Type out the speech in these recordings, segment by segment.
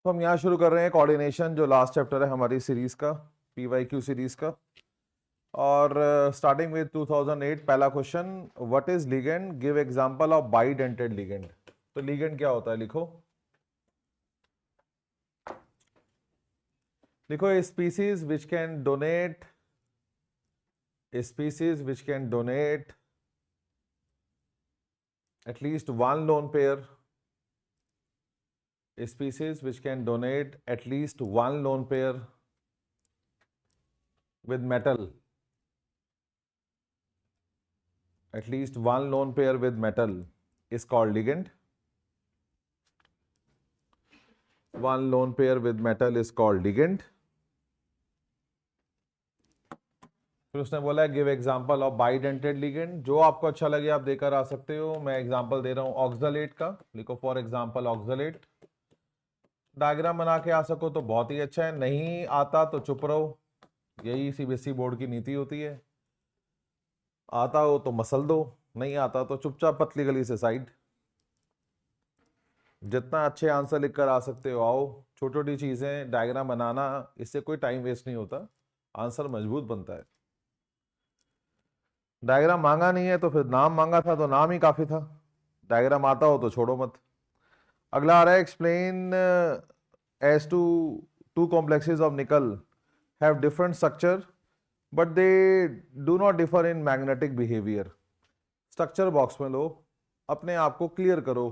तो हम यहाँ शुरू कर रहे हैं कोऑर्डिनेशन, जो लास्ट चैप्टर है हमारी सीरीज का, PYQ सीरीज का। और स्टार्टिंग विद 2008, पहला question, what is ligand, give example of bidentate ligand. तो लिगेंड क्या होता है, लिखो। लिखो, a species which can donate, at least one lone pair, a species which can donate at least one lone pair with metal, at least one lone pair with metal is called ligand. One lone pair with metal is called ligand. फिर उसने बोला give example of bidentate ligand. जो आपको अच्छा लगे आप देकर आ सकते हो। मैं एग्जांपल दे रहा हूं ऑक्सलेट का। लिखो फॉर एग्जांपल ऑक्सलेट। डायग्राम बना के आ सको तो बहुत ही अच्छा है, नहीं आता तो चुप रहो। यही CBSE बोर्ड की नीति होती है। आता हो तो मसल दो, नहीं आता तो चुपचाप पतली गली से साइड। जितना अच्छे आंसर लिखकर आ सकते हो आओ। छोटी छोटी चीजें डायग्राम बनाना, इससे कोई टाइम वेस्ट नहीं होता, आंसर मजबूत बनता है। डायग्राम मांगा नहीं है तो फिर नाम मांगा था तो नाम ही काफी था। डायग्राम आता हो तो छोड़ो मत। अगला आ रहा है, explain as two complexes of nickel have different structure but they do not differ in magnetic behaviour. Structure box में लो, अपने आप को क्लियर करो।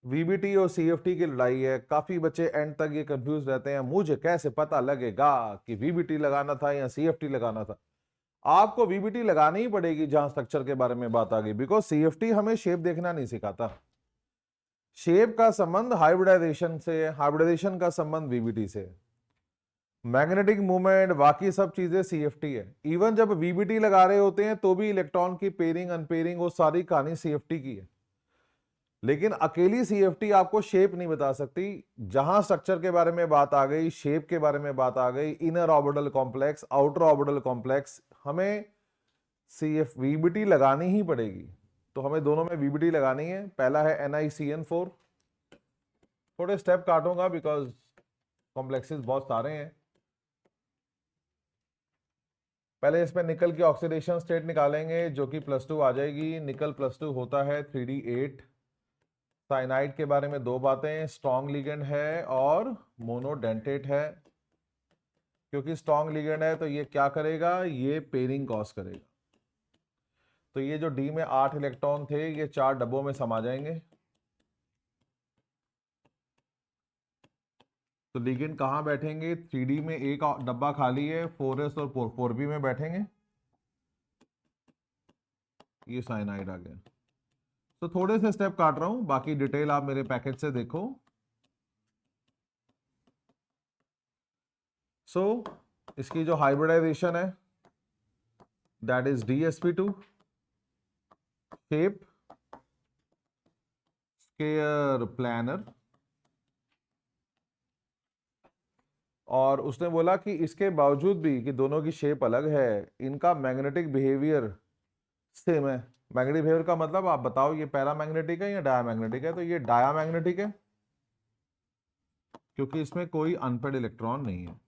VBT और CFT की लड़ाई है। काफी बच्चे एंड तक ये कंफ्यूज रहते हैं, मुझे कैसे पता लगेगा कि VBT लगाना था या CFT लगाना था। आपको VBT लगानी ही पड़ेगी जहां स्ट्रक्चर के बारे में बात आ गई, बिकॉज CFT हमें शेप देखना नहीं सिखाता। शेप का संबंध हाइब्रिडाइजेशन से, हाइब्रिडाइजेशन का संबंध VBT से। मैग्नेटिक मूवमेंट बाकी सब चीजें CFT है। इवन जब VBT लगा रहे होते हैं तो भी इलेक्ट्रॉन की पेयरिंग अनपेयरिंग वो सारी कहानी CFT की है। लेकिन अकेली CFT आपको शेप नहीं बता सकती। जहां स्ट्रक्चर के बारे में बात आ गई, शेप के बारे में बात आ गई, inner orbital complex, outer orbital complex, हमें VBT लगानी ही पड़ेगी। तो हमें दोनों में VBT लगानी है। पहला है NiCN4। थोड़े स्टेप काटूंगा बिकॉज कॉम्प्लेक्सेस बहुत सारे हैं। पहले इसमें निकल की ऑक्सीडेशन स्टेट निकालेंगे जो कि +2 आ जाएगी। निकल +2 होता है 3D8। साइनाइड के बारे में दो बातें, स्ट्रॉन्ग लिगेंड है और मोनोडेंटेट है। क्योंकि स्ट्रॉन्ग लिगेंड है तो ये क्या करेगा, ये पेयरिंग कॉज करेगा। तो ये जो D में 8 इलेक्ट्रॉन थे ये 4 डब्बों में समा जाएंगे। तो लिगेंड कहां बैठेंगे, 3D में एक डब्बा खाली है, 4s और 4b में बैठेंगे। ये साइनाइड आ गया। तो थोड़े से स्टेप काट रहा हूं, बाकी डिटेल आप मेरे पैकेज से देखो। इसकी जो हाइब्रिडाइजेशन है that is DsP2। Shape square planar. और उसने बोला कि इसके बावजूद भी कि दोनों की शेप अलग है, इनका मैग्नेटिक बिहेवियर सेम है। मैग्नेटिक बिहेवियर का मतलब आप बताओ, ये पैरामैग्नेटिक है या डायामैग्नेटिक है। तो ये डायामैग्नेटिक है क्योंकि इसमें कोई अनपेड इलेक्ट्रॉन नहीं है।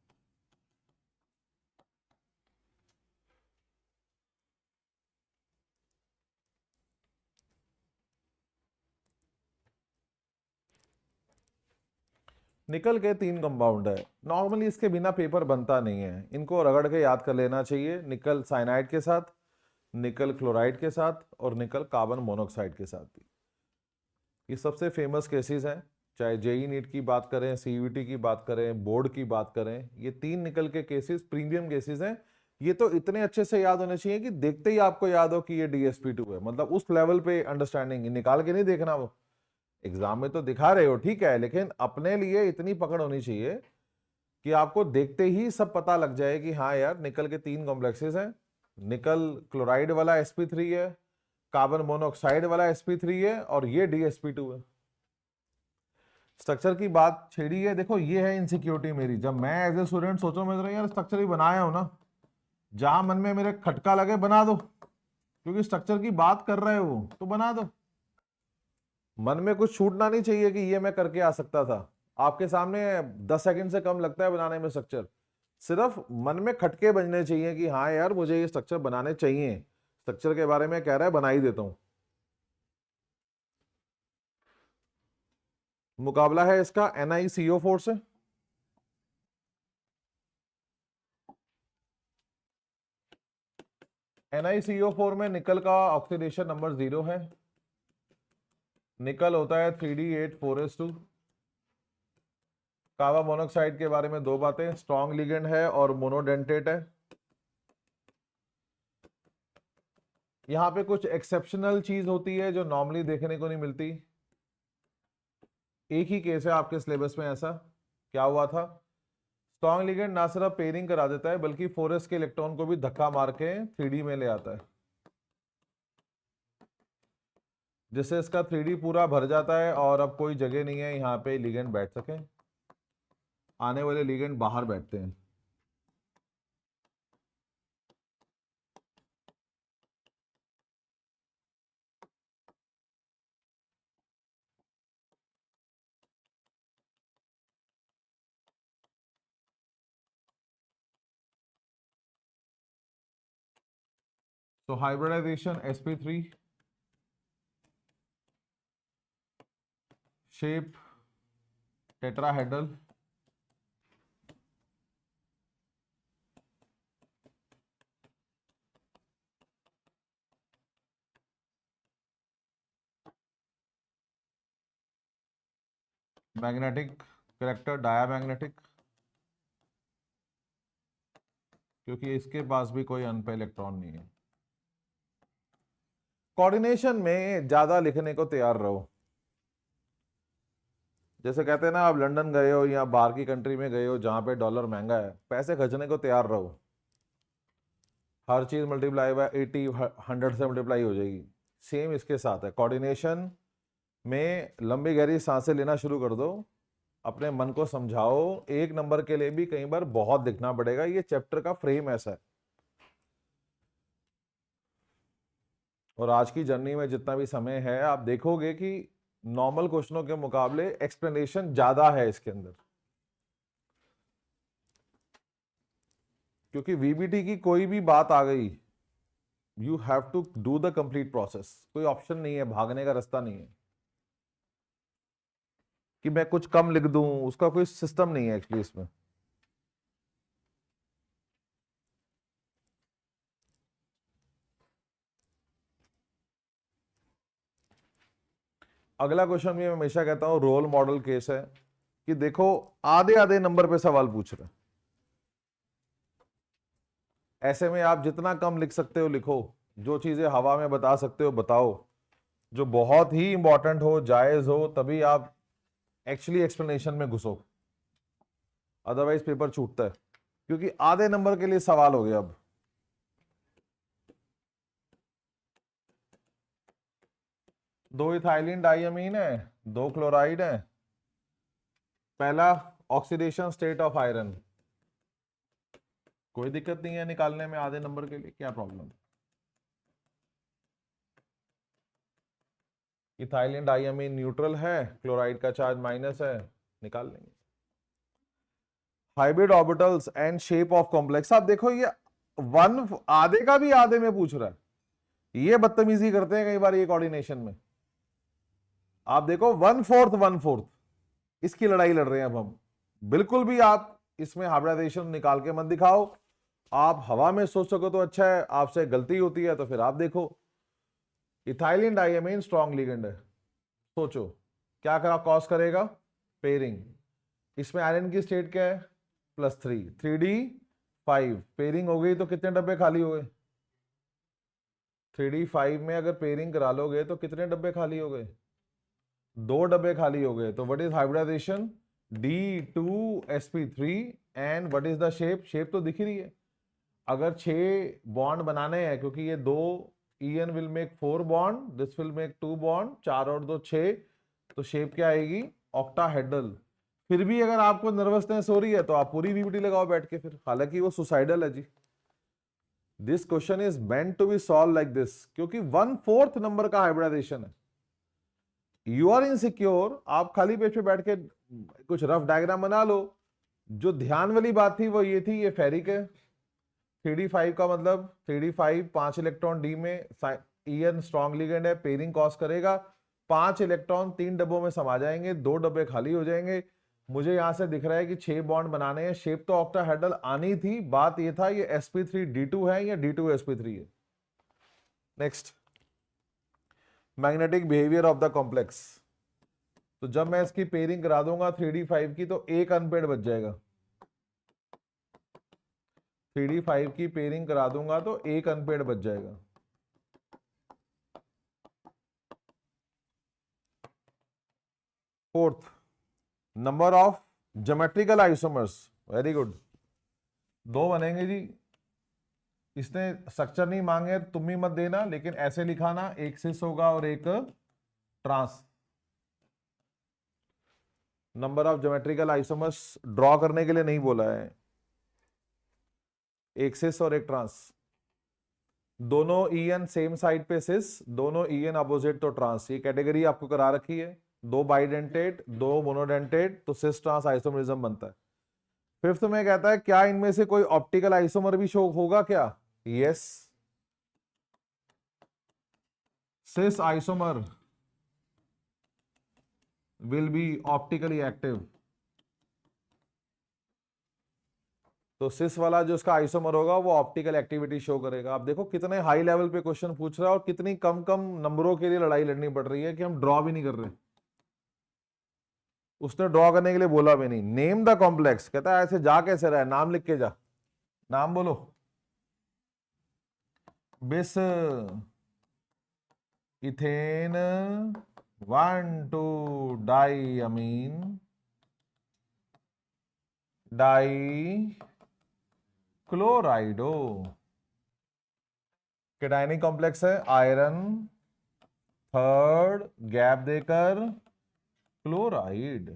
निकल के 3 कंपाउंड है। नॉर्मली इसके बिना पेपर बनता नहीं है, इनको रगड़ के याद कर लेना चाहिए। निकल साइनाइड के साथ, निकल क्लोराइड के साथ और निकल कार्बन मोनोऑक्साइड के साथ भी। ये सबसे फेमस केसेस हैं, चाहे JEE नीट की बात करें, CUET की बात करें, बोर्ड की बात करें। ये 3 निकल के केसेस प्रीमियम केसेस हैं। ये तो इतने अच्छे से याद होने चाहिए कि देखते ही आपको याद हो कि ये DsP2 है। मतलब उस लेवल पे अंडरस्टैंडिंग, निकाल के नहीं देखना। वो एग्जाम में तो दिखा रहे हो ठीक है, लेकिन अपने लिए इतनी पकड़ होनी चाहिए कि आपको देखते ही सब पता लग जाए कि हाँ यार, निकल के 3 कॉम्प्लेक्सेस हैं। निकल क्लोराइड वाला sp3 है, कार्बन मोनोऑक्साइड वाला sp3 है और ये DsP2 है। स्ट्रक्चर की बात छेड़ी है। देखो ये है इनसिक्योरिटी मेरी। जब मैं एज ए स्टूडेंट सोचो मैं यार स्ट्रक्चर ही बनाया हो ना, जहां मन में मेरे खटका लगे बना दो, क्योंकि स्ट्रक्चर की बात कर रहे हो तो बना दो। मन में कुछ छूटना नहीं चाहिए कि ये मैं करके आ सकता था। आपके सामने 10 सेकंड से कम लगता है बनाने में स्ट्रक्चर। सिर्फ मन में खटके बजने चाहिए कि हाँ यार मुझे ये स्ट्रक्चर बनाने चाहिए, स्ट्रक्चर के बारे में कह रहा है बना ही देता हूं। मुकाबला है इसका NiCO4 से। NiCO4 में निकल का ऑक्सीडेशन नंबर 0 है। निकल होता है 3D8 4s2। कार्बन मोनोऑक्साइड के बारे में दो बातें, स्ट्रॉन्ग लिगेंड है और मोनोडेंटेट है। यहां पे कुछ एक्सेप्शनल चीज होती है जो नॉर्मली देखने को नहीं मिलती। एक ही केस है आपके सिलेबस में ऐसा, क्या हुआ था, स्ट्रॉन्ग लिगेंड ना सिर्फ पेयरिंग करा देता है बल्कि 4s के इलेक्ट्रॉन को भी धक्का मार के 3D में ले आता है, जिससे इसका 3D पूरा भर जाता है और अब कोई जगह नहीं है यहाँ पे लिगेंड बैठ सके। आने वाले लिगेंड बाहर बैठते हैं। तो hybridization sp3, shape tetrahedral, magnetic character diamagnetic, क्योंकि इसके पास भी कोई अनपे इलेक्ट्रॉन नहीं है। कोऑर्डिनेशन में ज्यादा लिखने को तैयार रहो। जैसे कहते हैं ना, आप लंदन गए हो या बाहर की कंट्री में गए हो जहां पे डॉलर महंगा है, पैसे खर्चने को तैयार रहो। हर चीज मल्टीप्लाई बाय 80 100 से मल्टीप्लाई हो जाएगी। सेम इसके साथ है, कोऑर्डिनेशन में लंबी गहरी सांसें लेना शुरू कर दो, अपने मन को समझाओ। एक नंबर के लिए भी कई बार बहुत दिखना पड़ेगा, ये चैप्टर का फ्रेम ऐसा है। और आज की जर्नी में जितना भी समय है, आप देखोगे कि नॉर्मल क्वेश्चनों के मुकाबले एक्सप्लेनेशन ज्यादा है इसके अंदर, क्योंकि वीबीटी की कोई भी बात आ गई, you have to do the complete process. कोई ऑप्शन नहीं है, भागने का रास्ता नहीं है कि मैं कुछ कम लिख दूं, उसका कोई सिस्टम नहीं है एक्चुअली इसमें। अगला क्वेश्चन भी मैं हमेशा कहता हूं रोल मॉडल केस है, कि देखो आधे आधे नंबर पे सवाल पूछ रहे हैं, ऐसे में आप जितना कम लिख सकते हो लिखो, जो चीजें हवा में बता सकते हो बताओ, जो बहुत ही इंपॉर्टेंट हो जायज हो तभी आप एक्चुअली एक्सप्लेनेशन में घुसो, अदरवाइज पेपर छूटता है। क्योंकि आधे नंबर के लिए सवाल हो गया। अब दो इथाइलिन डाइअमीन है, दो क्लोराइड है, पहला ऑक्सीडेशन स्टेट ऑफ आयरन, कोई दिक्कत नहीं है निकालने में आधे नंबर के लिए, क्या प्रॉब्लम। इथाइलिन डाइअमीन न्यूट्रल है, क्लोराइड का चार्ज माइनस है, निकाल लेंगे। Hybrid orbitals and shape of complex, आप देखो ये वन आधे का भी आधे में पूछ रहा है, ये बदतमीजी करते हैं कई बार ये कोऑर्डिनेशन में। आप देखो 1/4 इसकी लड़ाई लड़ रहे हैं अब हम। बिल्कुल भी आप इसमें हाइब्रिडाइजेशन निकाल के मत दिखाओ। आप हवा में सोच सको तो अच्छा है, आपसे गलती होती है तो फिर आप देखो। इथाइलिन डाइअमीन स्ट्रॉन्ग लिगेंड है, सोचो क्या करा कॉज करेगा, पेयरिंग। इसमें आयरन की स्टेट क्या है, +3, 3D5, पेयरिंग हो गई तो कितने डब्बे खाली हो गए, 3D5 में अगर पेयरिंग करा लोगे तो कितने डब्बे खाली हो गए, 2 डब्बे खाली हो गए। तो what is hybridization, D2sp3 and what is the shape, shape तो दिख ही रही है। अगर 6 बॉन्ड बनाने हैं, क्योंकि ये 2 EN will make 4 bond, this will make 2 bond, 4 और 2 6, तो शेप क्या आएगी, ऑक्टाहेड्रल। फिर भी अगर आपको नर्वसनेस हो रही है तो आप पूरी वीबीटी लगाओ बैठ के फिर, हालांकि वो सुसाइडल है जी। This question is meant to be solve like this, क्योंकि 1/4 नंबर का हाइब्रिडाइजेशन है। यू आर इनसिक्योर, आप खाली पेज पे बैठ के कुछ रफ डायग्राम बना लो। जो ध्यान वाली बात थी वो ये थी, ये फेरिक है 3d5 का मतलब 3d5 5 इलेक्ट्रॉन डी में, ईएन स्ट्रॉन्ग लिगेंड है, पेयरिंग कॉज करेगा, 5 इलेक्ट्रॉन 3 डब्बों में समा जाएंगे, 2 डब्बे खाली हो जाएंगे। मुझे यहां से दिख रहा है कि 6 बॉन्ड बनाने हैं, शेप तो ऑक्टाहेड्रल आनी थी, बात ये था ये sp3d2 है या d2sp3 है। Next, magnetic behaviour of the complex. तो जब मैं इसकी पेयरिंग करा दूंगा 3d5 की तो एक अनपेड बच जाएगा। 3d5 की पेयरिंग करा दूंगा तो एक अनपेड बच जाएगा। Fourth, number of geometrical isomers, very good, 2 बनेंगे जी। इसने स्ट्रक्चर नहीं मांगे, तुम भी मत देना, लेकिन ऐसे लिखाना, एक सिस होगा और एक trans. Number of geometrical isomers draw करने के लिए नहीं बोला है, एक सिस और एक ट्रांस। दोनों ईएन सेम साइड पे सिस, दोनों ईएन अपोजिट तो ट्रांस। ये कैटेगरी आपको करा रखी है, 2 बाइडेंटेट 2 मोनोडेंटेट तो सिस ट्रांस आइसोमरिज्म बनता है। फिफ्थ में कहता है क्या इनमें से कोई ऑप्टिकल आइसोमर भी शो होगा क्या? Yes, cis isomer will be optically active. तो सिस वाला जो इसका आइसोमर होगा वो ऑप्टिकल एक्टिविटी शो करेगा। आप देखो कितने हाई लेवल पे क्वेश्चन पूछ रहा है और कितनी कम कम नंबरों के लिए लड़ाई लड़नी पड़ रही है कि हम ड्रॉ भी नहीं कर रहे। उसने ड्रॉ करने के लिए बोला भी नहीं। नेम द कॉम्प्लेक्स, कहता है ऐसे जा कैसे रहा है, नाम लिख के जा, नाम बोलो। बिस इथेन 1 2 डाई अमीन डाई क्लोराइडो। केटायनिक कॉम्प्लेक्स है, आयरन थर्ड गैप देकर क्लोराइड।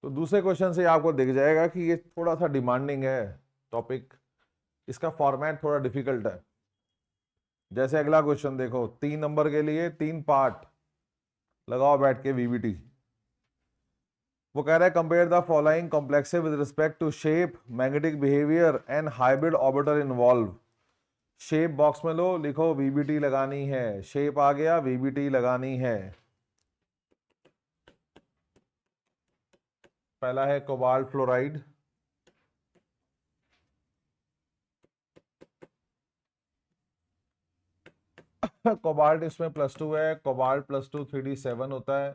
तो दूसरे क्वेश्चन से आपको दिख जाएगा कि ये थोड़ा सा डिमांडिंग है टॉपिक, इसका फॉर्मेट थोड़ा डिफिकल्ट है। जैसे अगला क्वेश्चन देखो, 3 नंबर के लिए 3 पार्ट, लगाओ बैठ के वीबीटी। वो कह रहा है compare the following complex with respect to shape, magnetic behaviour and hybrid orbital involve. Shape box में लो, लिखो वीबीटी लगानी है, शेप आ गया, वीबीटी लगानी है। पहला है कोबाल्ट फ्लोराइड, कोबाल्ट इसमें +2 है, कोबाल्ट +2 3d7 होता है।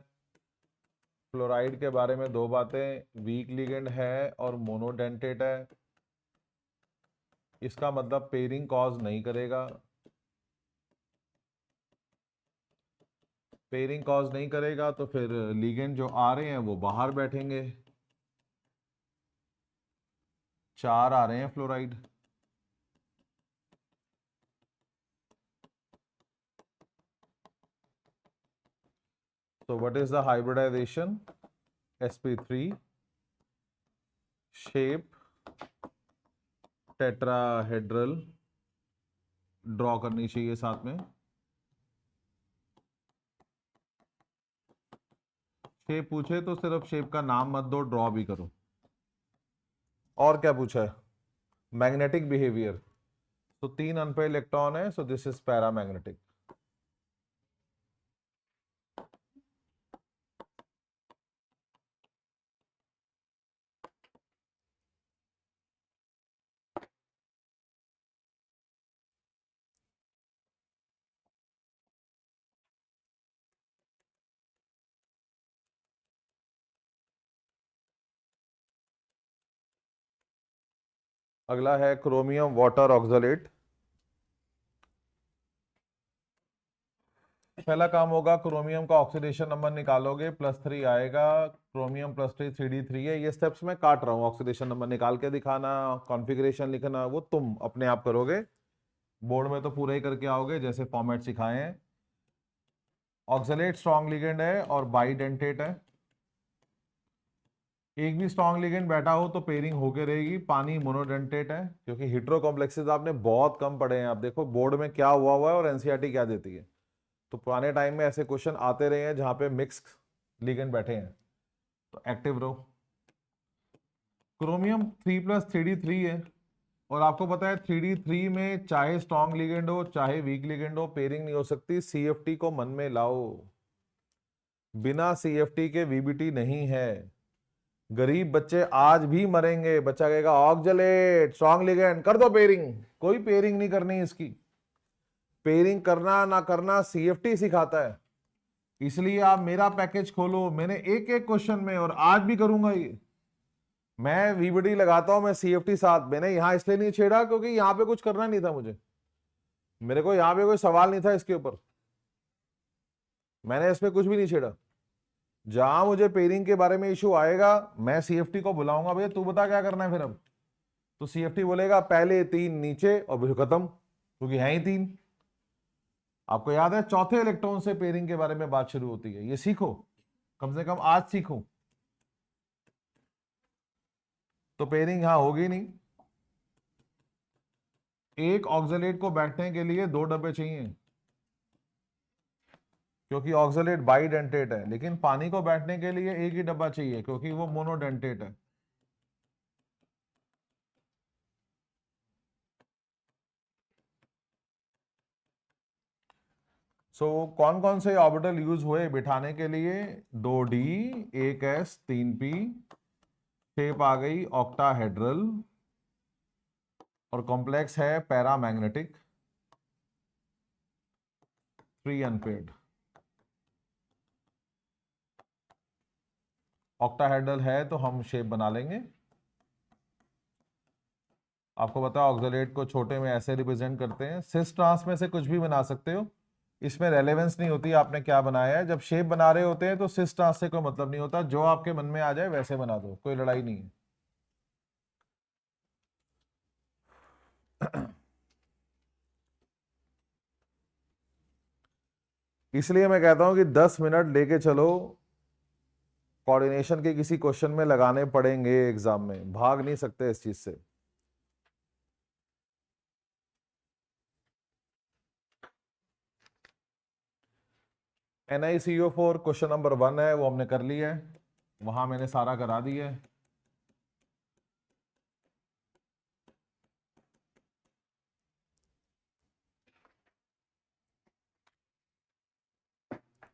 फ्लोराइड के बारे में 2 बातें, वीक लिगेंड है और मोनोडेंटेट है, इसका मतलब पेयरिंग कॉज नहीं करेगा, पेयरिंग कॉज नहीं करेगा तो फिर लिगेंड जो आ रहे हैं वो बाहर बैठेंगे। 4 आ रहे हैं फ्लोराइड। तो what is the hybridization? sp3 shape tetrahedral draw करनी चाहिए साथ में। शेप पूछे तो सिर्फ शेप का नाम मत दो, ड्रॉ भी करो। और क्या पूछा है? Magnetic behaviour. तो 3 अनपेड इलेक्ट्रॉन है, सो दिस इज पैरामैग्नेटिक। अगला है क्रोमियम वाटर ऑक्सलेट। पहला काम होगा, क्रोमियम का ऑक्सीडेशन नंबर निकालोगे, +3 आएगा। क्रोमियम +3 3d3 है। ये स्टेप्स मैं काट रहा हूँ, ऑक्सीडेशन नंबर निकाल के दिखाना, कॉन्फ़िगरेशन लिखना वो तुम अपने आप करोगे। बोर्ड में तो पूरा ही करके आओगे जैसे फॉर्मेट सिखाए हैं। ऑक्सलेट स्ट्रॉन्ग लिगेंड है और बाइडेंटेट है। एक भी स्ट्रॉन्ग लिगेंड बैठा हो तो पेयरिंग होके रहेगी। पानी मोनोडेंटेट है, क्योंकि हीट्रो कॉम्प्लेक्सेस आपने बहुत कम पढ़े हैं। आप देखो बोर्ड में क्या हुआ है और एनसीईआरटी क्या देती है। तो पुराने टाइम में ऐसे क्वेश्चन आते रहे हैं जहां पे मिक्स लिगेंड बैठे हैं, तो एक्टिव रहो। क्रोमियम 3+3d3 है, और आपको पता है 3d3 में चाहे स्ट्रॉन्ग लिगेंड हो चाहे वीक लिगेंड हो, पेयरिंग नहीं हो सकती। सीएफटी को मन में लाओ, बिना सीएफटी के वीबीटी नहीं है। गरीब बच्चे आज भी मरेंगे। बच्चा कहेगा ऑक्सलेट स्ट्रॉन्ग लिगेंड कर दो पेयरिंग, कोई पेयरिंग नहीं करनी इसकी। पेयरिंग करना ना करना सीएफटी सिखाता है। इसलिए आप मेरा पैकेज खोलो, मैंने एक एक क्वेश्चन में, और आज भी करूंगा ये, मैं वीबीटी लगाता हूं, मैं सीएफटी साथ। मैंने यहां इसलिए नहीं छेड़ा क्योंकि यहां पे कुछ करना नहीं था मुझे, मेरे को यहां पे कोई सवाल नहीं था इसके ऊपर, मैंने इसमें कुछ भी नहीं छेड़ा। जहां मुझे पेयरिंग के बारे में इशू आएगा मैं सीएफटी को बुलाऊंगा, भैया तू बता क्या करना है फिर अब। तो सीएफटी बोलेगा पहले 3 नीचे और फिर खत्म, क्योंकि है ही 3। आपको याद है चौथे इलेक्ट्रॉन से पेयरिंग के बारे में बात शुरू होती है। ये सीखो, कम से कम आज सीखो। तो पेयरिंग यहां होगी नहीं। एक ऑक्सलेट को बैठने के लिए 2 डब्बे चाहिए, क्योंकि ऑक्सलेट बाइडेंटेट है। लेकिन पानी को बैठने के लिए एक ही डब्बा चाहिए, क्योंकि वो मोनोडेंटेट है। कौन कौन से ऑर्बिटल यूज हुए बिठाने के लिए? 2d, 1s, 3p। शेप आ गई ऑक्टाहेड्रल, और कॉम्प्लेक्स है पैरामैग्नेटिक, 3 अनपेड। ऑक्टाहेड्रल है तो हम शेप बना लेंगे। आपको पता है ऑक्सलेट को छोटे में ऐसे रिप्रेजेंट करते हैं। सिस ट्रांस में से कुछ भी बना सकते हो, इसमें रेलेवेंस नहीं होती आपने क्या बनाया है। जब शेप बना रहे होते हैं तो सिस ट्रांस से कोई मतलब नहीं होता, जो आपके मन में आ जाए वैसे बना दो, कोई लड़ाई नहीं है। इसलिए मैं कहता हूं कि 10 मिनट लेके चलो, कोऑर्डिनेशन के किसी क्वेश्चन में लगाने पड़ेंगे एग्जाम में, भाग नहीं सकते इस चीज से। NiCO4 क्वेश्चन नंबर 1 है, वो हमने कर लिया है, वहां मैंने सारा करा दिया है।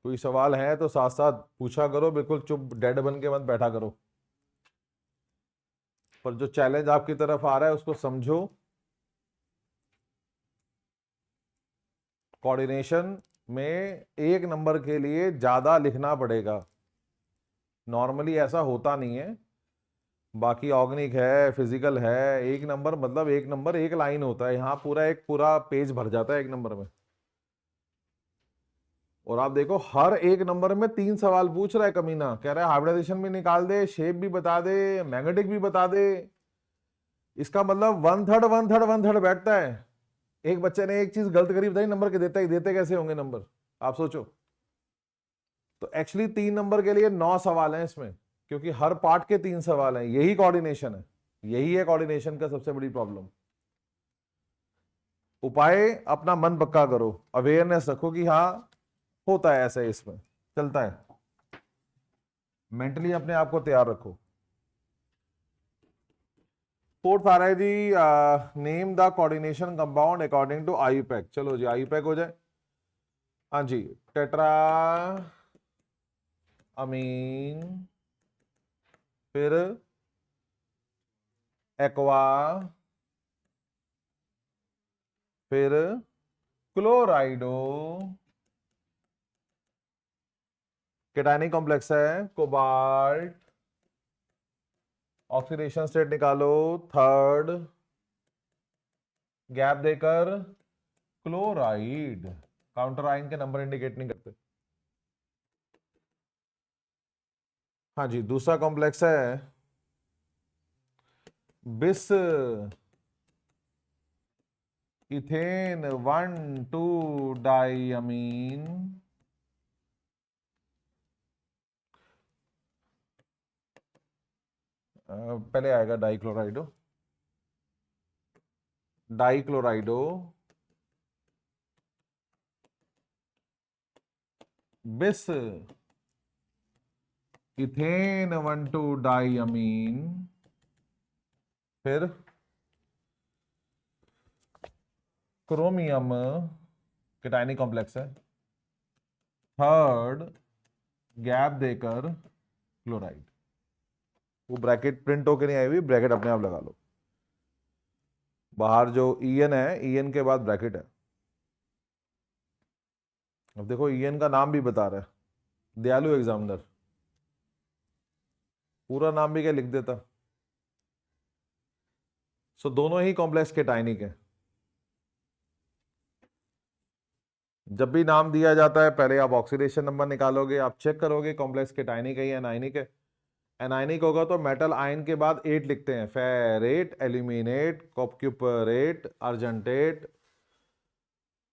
कोई सवाल है तो साथ साथ पूछा करो, बिल्कुल चुप डेड बन के मत बैठा करो। पर जो चैलेंज आपकी तरफ आ रहा है उसको समझो। कोऑर्डिनेशन में 1 नंबर के लिए ज्यादा लिखना पड़ेगा, नॉर्मली ऐसा होता नहीं है। बाकी ऑर्गेनिक है, फिजिकल है, 1 नंबर मतलब 1 नंबर 1 लाइन होता है, यहाँ पूरा पेज भर जाता है 1 नंबर में। और आप देखो हर 1 नंबर में 3 सवाल पूछ रहा है कमीना, कह रहा है हाइब्रिडाइजेशन भी निकाल दे, शेप भी बता दे, मैग्नेटिक भी बता दे। इसका मतलब 1/3 1/3 1/3 बैठता है। एक बच्चे ने एक चीज गलत करी, बताइए नंबर के देते कैसे होंगे नंबर, आप सोचो। तो एक्चुअली 3 नंबर के लिए 9 सवाल हैं इसमें, क्योंकि हर पार्ट के 3 सवाल हैं। यही कोऑर्डिनेशन है, यही है कोऑर्डिनेशन का सबसे बड़ी प्रॉब्लम। उपाय अपना मन पक्का करो, अवेयरनेस रखो कि हाँ होता है ऐसे, इसमें चलता है। मेंटली अपने आप को तैयार रखो। फोर्थ आ रहा है जी, name the coordination compound according to IUPAC. चलो जी आईयूपैक हो जाए। हाँ जी, टेट्रा अमीन, फिर एक्वा, फिर क्लोराइडो, केटायनिक कॉम्प्लेक्स है कोबाल्ट, ऑक्सीडेशन स्टेट निकालो 3rd, गैप देकर क्लोराइड। काउंटर आयन के नंबर इंडिकेट नहीं करते। हाँ जी, दूसरा कॉम्प्लेक्स है बिस इथेन 1,2 डाइअमीन पहले आएगा डाइक्लोराइडो, डाइक्लोराइडो बिस इथेन 1,2 डाइअमीन, फिर क्रोमियम केटायनिक कॉम्प्लेक्स है, थर्ड गैप देकर क्लोराइड। वो ब्रैकेट प्रिंट होके नहीं आई हुई, ब्रैकेट अपने आप लगा लो। बाहर जो ईएन है, ईएन के बाद ब्रैकेट है। अब देखो ईएन का नाम भी बता रहा है, दयालु एग्जामिनर, पूरा नाम भी क्या लिख देता। सो दोनों ही कॉम्प्लेक्स केटायनिक है। जब भी नाम दिया जाता है पहले आप ऑक्सीडेशन नंबर निकालोगे, आप चेक करोगे कॉम्प्लेक्स केटायनिक है या एनायनिक है। एनायनिक होगा तो मेटल आयन के बाद 8 लिखते हैं, ferrate, aluminate, cuprate, argentate,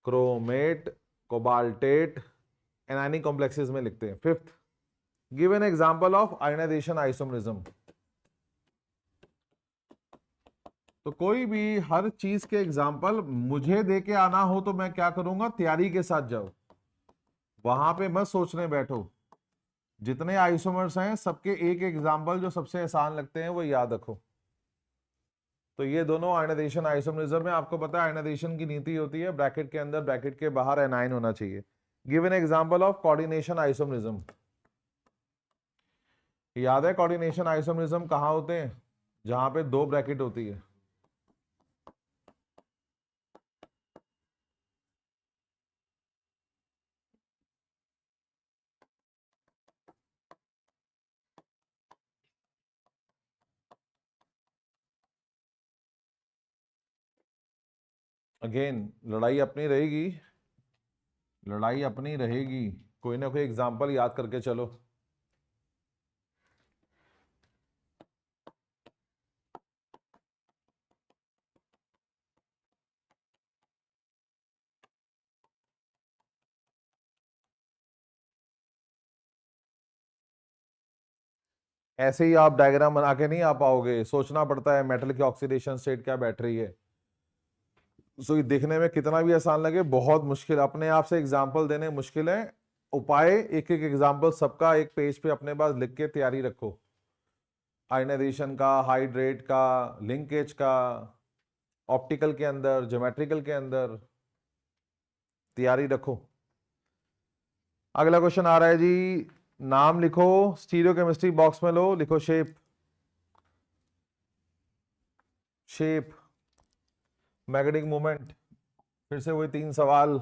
chromate, cobaltate, anionic complexes में लिखते हैं। Fifth, give an example of ionization isomerism. तो कोई भी हर चीज के एग्जांपल मुझे दे के आना हो तो मैं क्या करूंगा, तैयारी के साथ जाओ, वहां पे मत सोचने बैठो। जितने आइसोमर्स हैं सबके एक एग्जांपल जो सबसे आसान लगते हैं वो याद रखो। तो ये दोनों आयनाइजेशन आइसोमरिज्म में, आपको पता है आयनाइजेशन की नीति होती है ब्रैकेट के अंदर, ब्रैकेट के बाहर एनाइन होना चाहिए। Give an example of coordination isomerism. याद है कोऑर्डिनेशन आइसोमरिज्म कहां होते हैं, जहां पे दो ब्रैकेट होती है। अगेन लड़ाई अपनी रहेगी, लड़ाई अपनी रहेगी, कोई ना कोई एग्जांपल याद करके चलो। ऐसे ही आप डायग्राम बना के नहीं आ पाओगे, सोचना पड़ता है मेटल की ऑक्सीडेशन स्टेट क्या बैठ रही है। सो ये देखने में कितना भी आसान लगे, बहुत मुश्किल, अपने आप से एग्जाम्पल देने मुश्किल है। उपाय एक एक एग्जाम्पल सबका एक पेज पे अपने पास लिख के तैयारी रखो, आयनाइजेशन का, हाइड्रेट का, लिंकेज का, ऑप्टिकल के अंदर, ज्योमेट्रिकल के अंदर तैयारी रखो। अगला क्वेश्चन आ रहा है जी, नाम लिखो, स्टीरियोकेमिस्ट्री बॉक्स में लो, लिखो शेप, शेप, मैग्नेटिक मोमेंट, फिर से वही 3 सवाल।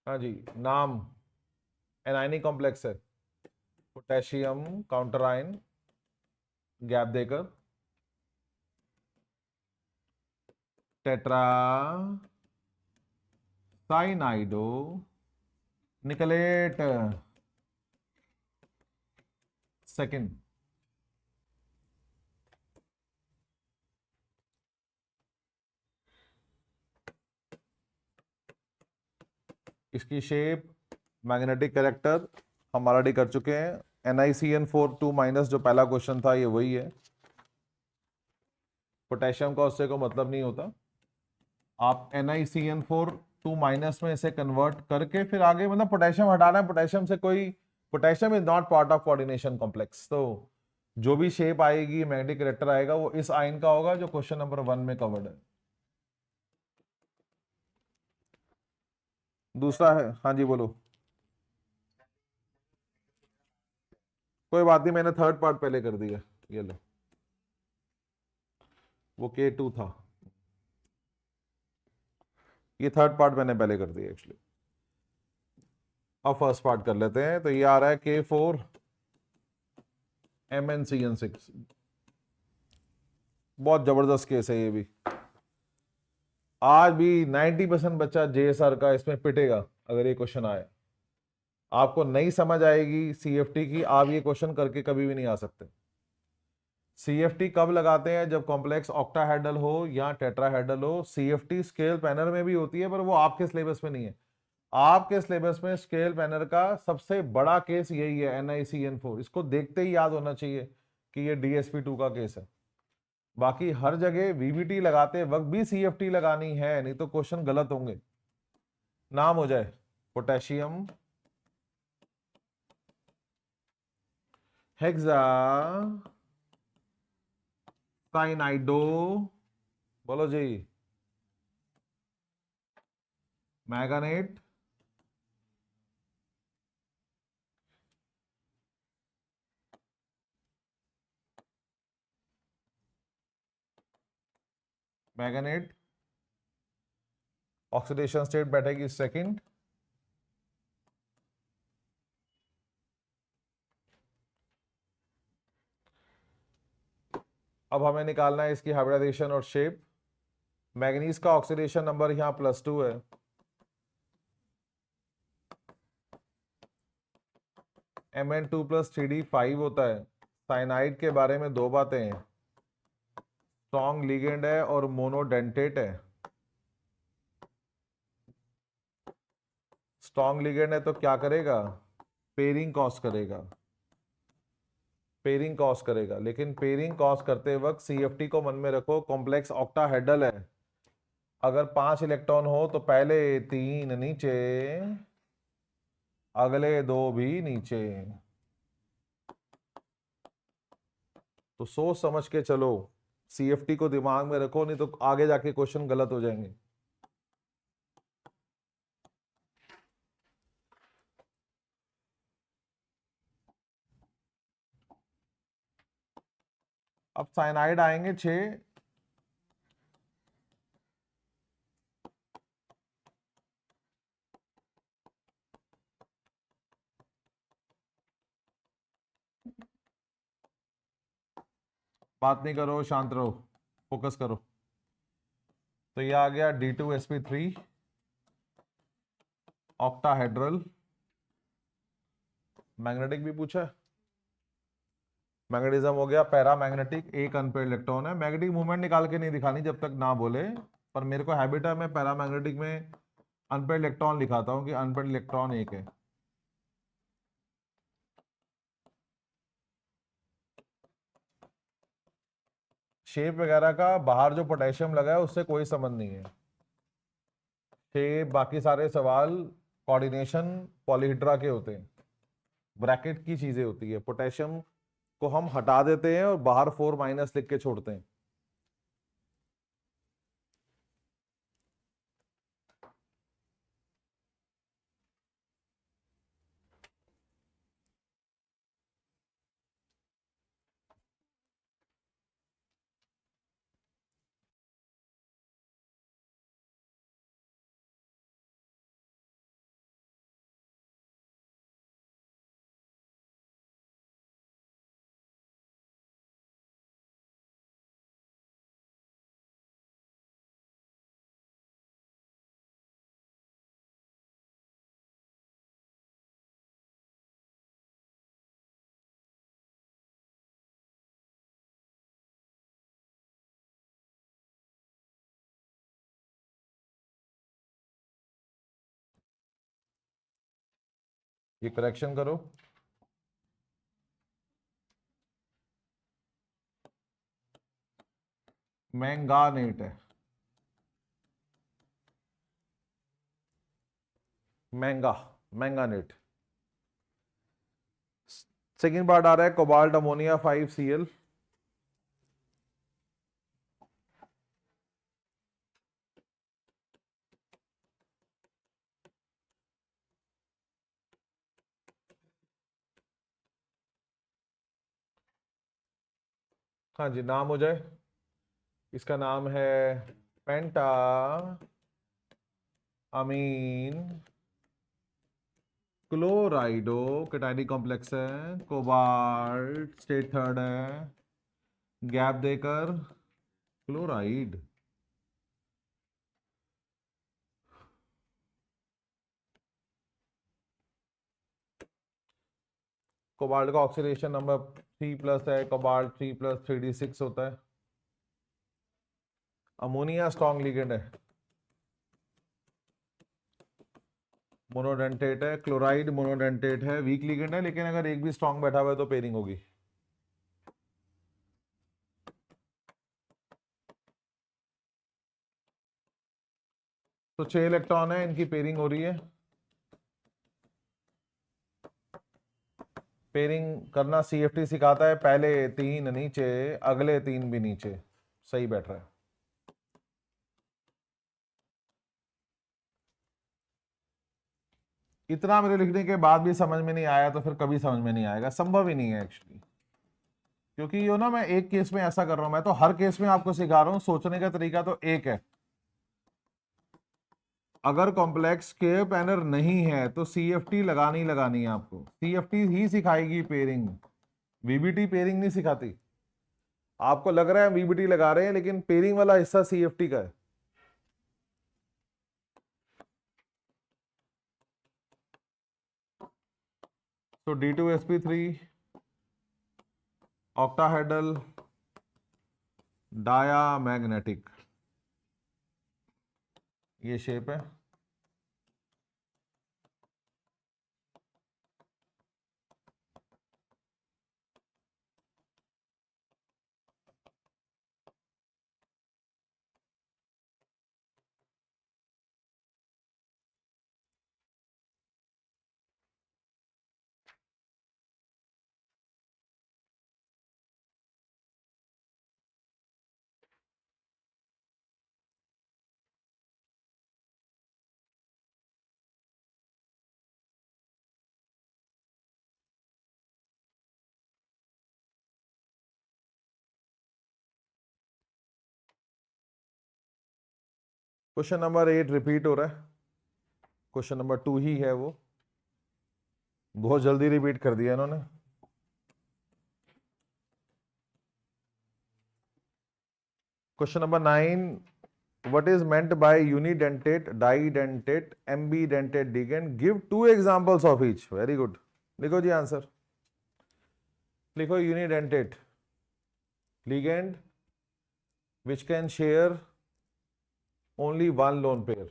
हाँ जी, नाम एनायनिक कॉम्प्लेक्स है, पोटेशियम काउंटर आयन, गैप देकर, टेट्रा साइनाइडो निकलेट सेकंड। इसकी शेप, मैग्नेटिक कैरेक्टर हम ऑलरेडी कर चुके हैं। NiCN4 2- जो पहला क्वेश्चन था ये वही है। पोटेशियम का उससे कोई मतलब नहीं होता, आप NiCN4 2- में इसे कन्वर्ट करके फिर आगे, मतलब पोटेशियम हटाना है, पोटेशियम से कोई, potassium is not part of coordination complex. तो जो भी शेप आएगी, मैग्नेटिक कैरेक्टर आएगा, वो इस आयन का होगा जो क्वेश्चन नंबर 1 में कवर्ड है। दूसरा है, हाँ जी बोलो। कोई बात नहीं, मैंने थर्ड पार्ट पहले कर दिया, ये लो, वो K2 था, ये थर्ड पार्ट मैंने पहले कर दिया एक्चुअली। अब फर्स्ट पार्ट कर लेते हैं। तो ये आ रहा है K4 MnCN6, बहुत जबरदस्त केस है ये भी। आज भी 90% बच्चा JSR का इसमें पिटेगा अगर ये क्वेश्चन आए। आपको नहीं समझ आएगी CFT की, आप ये क्वेश्चन करके कभी भी नहीं आ सकते। CFT कब लगाते हैं? जब कॉम्प्लेक्स ऑक्टाहेड्रल हो या टेट्राहेड्रल हो। CFT स्केल पैनर में भी होती है, पर वो आपके सिलेबस में नहीं है। आपके सिलेबस में स्केल पैनर का सबसे बड़ा केस यही है, NiCN4। इसको देखते ही याद होना चाहिए कि ये DSP2 का केस है। बाकी हर जगह VBT लगाते वक्त भी CFT लगानी है, नहीं तो क्वेश्चन गलत होंगे। नाम हो जाए पोटेशियम हेक्सा साइनाइडो, बोलो जी, मैंगनेट, मैंगनेट ऑक्सीडेशन स्टेट बैठेगी सेकंड। अब हमें निकालना है इसकी हाइब्रिडाइजेशन और शेप। मैग्नीज का ऑक्सीडेशन नंबर यहां +2 है। Mn2+3D5 होता है। साइनाइड के बारे में दो बातें हैं, स्ट्रॉन्ग लिगेंड है और मोनोडेंटेट है। स्ट्रॉन्ग लिगेंड है तो क्या करेगा? पेयरिंग कॉज करेगा, पेयरिंग कॉज करेगा। लेकिन पेयरिंग कॉज करते वक्त CFT को मन में रखो, कॉम्प्लेक्स ऑक्टाहेड्रल है। अगर 5 इलेक्ट्रॉन हो तो पहले 3 नीचे, अगले 2 भी नीचे। तो सोच समझ के चलो, CFT को दिमाग में रखो, नहीं तो आगे जाके क्वेश्चन गलत हो जाएंगे। अब साइनाइड आएंगे 6। बात नहीं करो, शांत रहो, फोकस करो। तो ये आ गया D2sp3 ऑक्टाहेड्रल। मैग्नेटिक भी पूछा, मैग्नेटिज्म हो गया। पैरामैग्नेटिक, एक अनपेड इलेक्ट्रॉन है। मैग्नेटिक मूवमेंट निकाल के नहीं दिखानी जब तक ना बोले, पर मेरे को हैबिट है, मैं पैरामैग्नेटिक में अनपेड इलेक्ट्रॉन लिखाता हूं कि अनपेड इलेक्ट्रॉन एक है। शेप वगैरह का बाहर जो पोटेशियम लगा है उससे कोई संबंध नहीं है। शेप, बाकी सारे सवाल कोऑर्डिनेशन पॉलीहेड्रा के होते हैं, ब्रैकेट की चीजें होती है। पोटेशियम को हम हटा देते हैं और बाहर 4- लिख के छोड़ते हैं। ये करेक्शन करो। मैंगानेट है, मैंगानेट। सेकेंड पार्ट आ रहा है कोबाल्ट अमोनिया 5Cl। हाँ जी, नाम हो जाए। इसका नाम है पेंटा अमीन क्लोराइडो कैटायनिक कॉम्प्लेक्स है, कोबाल्ट स्टेट थर्ड है, गैप देकर क्लोराइड। कोबाल्ट का ऑक्सीडेशन नंबर 3+ है, कोबाल्ट 3+ 3d6 होता है। अमोनिया स्ट्रॉन्ग लिगेंड है, मोनोडेंटेट है। क्लोराइड मोनोडेंटेट है, वीक लिगेंड है, लेकिन अगर एक भी स्ट्रॉन्ग बैठा हुआ है तो पेयरिंग होगी। तो 6 इलेक्ट्रॉन है, इनकी पेयरिंग हो रही है। पेयरिंग करना CFT सिखाता है, पहले 3 नीचे, अगले 3 भी नीचे, सही बैठ रहा है। इतना मेरे लिखने के बाद भी समझ में नहीं आया तो फिर कभी समझ में नहीं आएगा, संभव ही नहीं है एक्चुअली। क्योंकि यो ना, मैं एक केस में ऐसा कर रहा हूं, मैं तो हर केस में आपको सिखा रहा हूं, सोचने का तरीका तो एक है। अगर कॉम्प्लेक्स के पैनर नहीं है तो CFT लगानी लगानी है आपको, CFT ही सिखाएगी पेयरिंग, VBT पेयरिंग नहीं सिखाती। आपको लग रहा है VBT लगा रहे हैं, लेकिन पेयरिंग वाला हिस्सा CFT का है। तो D2sp3 ऑक्टाहेड्रल डायामैग्नेटिक, ये शेप है। क्वेश्चन नंबर 8 रिपीट हो रहा है, क्वेश्चन नंबर 2 ही है वो, बहुत जल्दी रिपीट कर दिया इन्होंने। Question number 9, what is meant by unidentate, didentate, ambidentate ligand? Give 2 examples of each. Very good. लिखो जी आंसर, लिखो unidentate ligand which can share only one lone pair,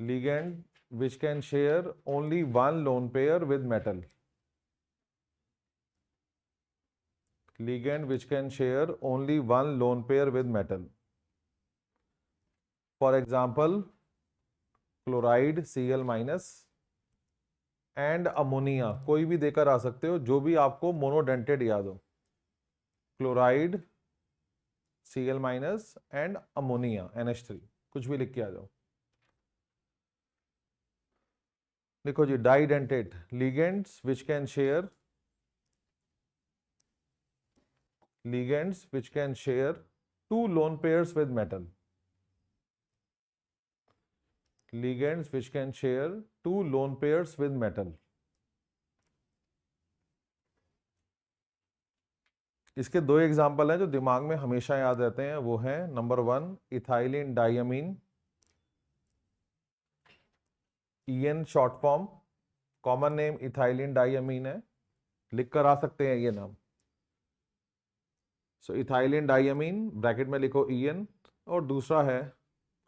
ligand which can share only one lone pair with metal, ligand which can share only one lone pair with metal. For example, chloride Cl- and ammonia, कोई भी देकर आ सकते हो, जो भी आपको monodentate याद हो। Chloride Cl- and ammonia NH3, कुछ भी लिख के आ जाओ। देखो जी, didentate ligands which can share, ligands which can share 2 lone pairs with metal, ligands which can share 2 lone pairs with metal. इसके 2 एग्जाम्पल हैं जो दिमाग में हमेशा याद रहते हैं, वो है number 1 ethylene diamine, EN short form, common name ethylene diamine है, लिख कर आ सकते हैं ये नाम। सो इथाइलिन डाइअमीन, ब्रैकेट में लिखो EN, और दूसरा है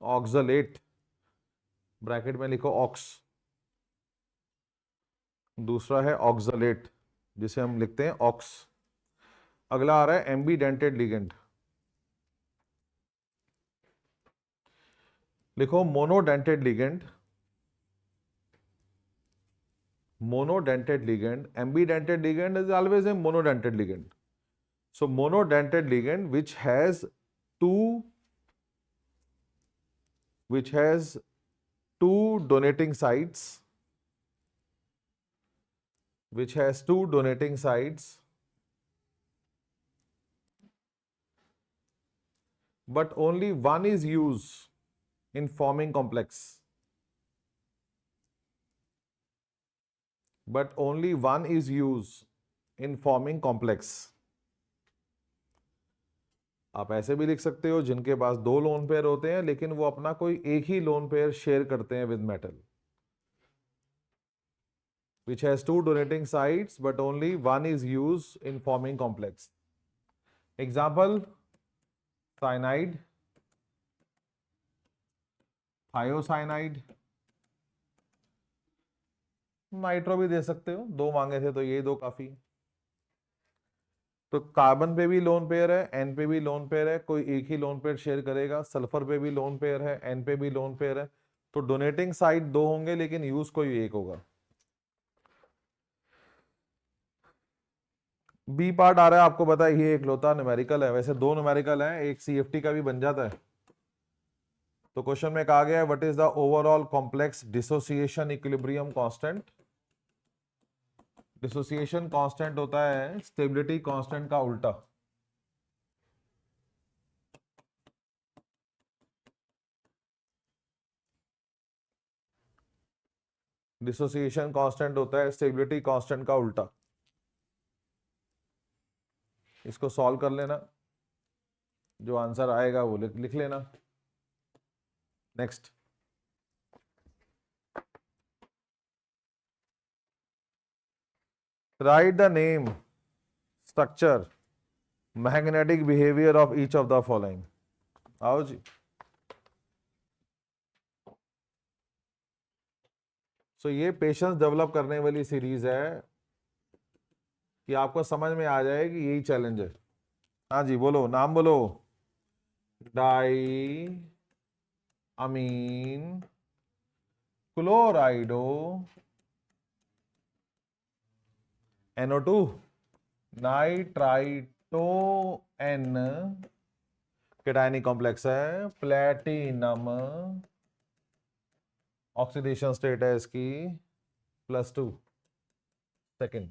ऑक्सलेट, ब्रैकेट में लिखो ऑक्स, दूसरा है ऑक्सलेट जिसे हम लिखते हैं ऑक्स। अगला आ रहा है एम्बीडेंटेड लिगेंड, लिखो monodentate ligand, monodentate ligand, ambidentate ligand is always a monodentate ligand. So monodentate ligand which has two donating sites, but only one is used in forming complex. but only one is used in forming complex. आप ऐसे भी लिख सकते हो जिनके पास दो lone pair होते हैं लेकिन वो अपना कोई एक ही लोन पेयर शेयर करते हैं with metal, which has two donating sides but only one is used in forming complex. Example, cyanide, thiocyanide, nitro भी दे सकते हो, दो मांगे थे तो ये दो काफी। तो कार्बन पे भी लोन पेयर है, एन पे भी लोन पेयर है, कोई एक ही लोन पेयर शेयर करेगा। सल्फर पे भी लोन पेयर है, एन पे भी लोन पेयर है। तो डोनेटिंग साइड दो होंगे लेकिन यूज कोई एक होगा। बी पार्ट आ रहा है, आपको पता है ये इकलौता न्यूमेरिकल है, वैसे दो न्यूमेरिकल है, एक सीएफटी का भी बन जाता है। तो क्वेश्चन में कहा गया है what is the overall complex dissociation equilibrium constant. Dissociation constant होता है स्टेबिलिटी कांस्टेंट का उल्टा। डिसोसिएशन कांस्टेंट होता है स्टेबिलिटी कांस्टेंट का उल्टा। इसको सॉल्व कर लेना, जो आंसर आएगा वो लिख लेना। Next, right the name, structure, magnetic behaviour of each of the following. आओ जी। सो ये पेशेंस डेवलप करने वाली सीरीज है कि आपको समझ में आ जाए कि यही चैलेंज है। हाँ जी, बोलो, नाम बोलो। डाई अमीन क्लोराइडो NO2 nitrito N cationic complex है, प्लेटिनम ऑक्सीडेशन स्टेट है इसकी +2 सेकेंड।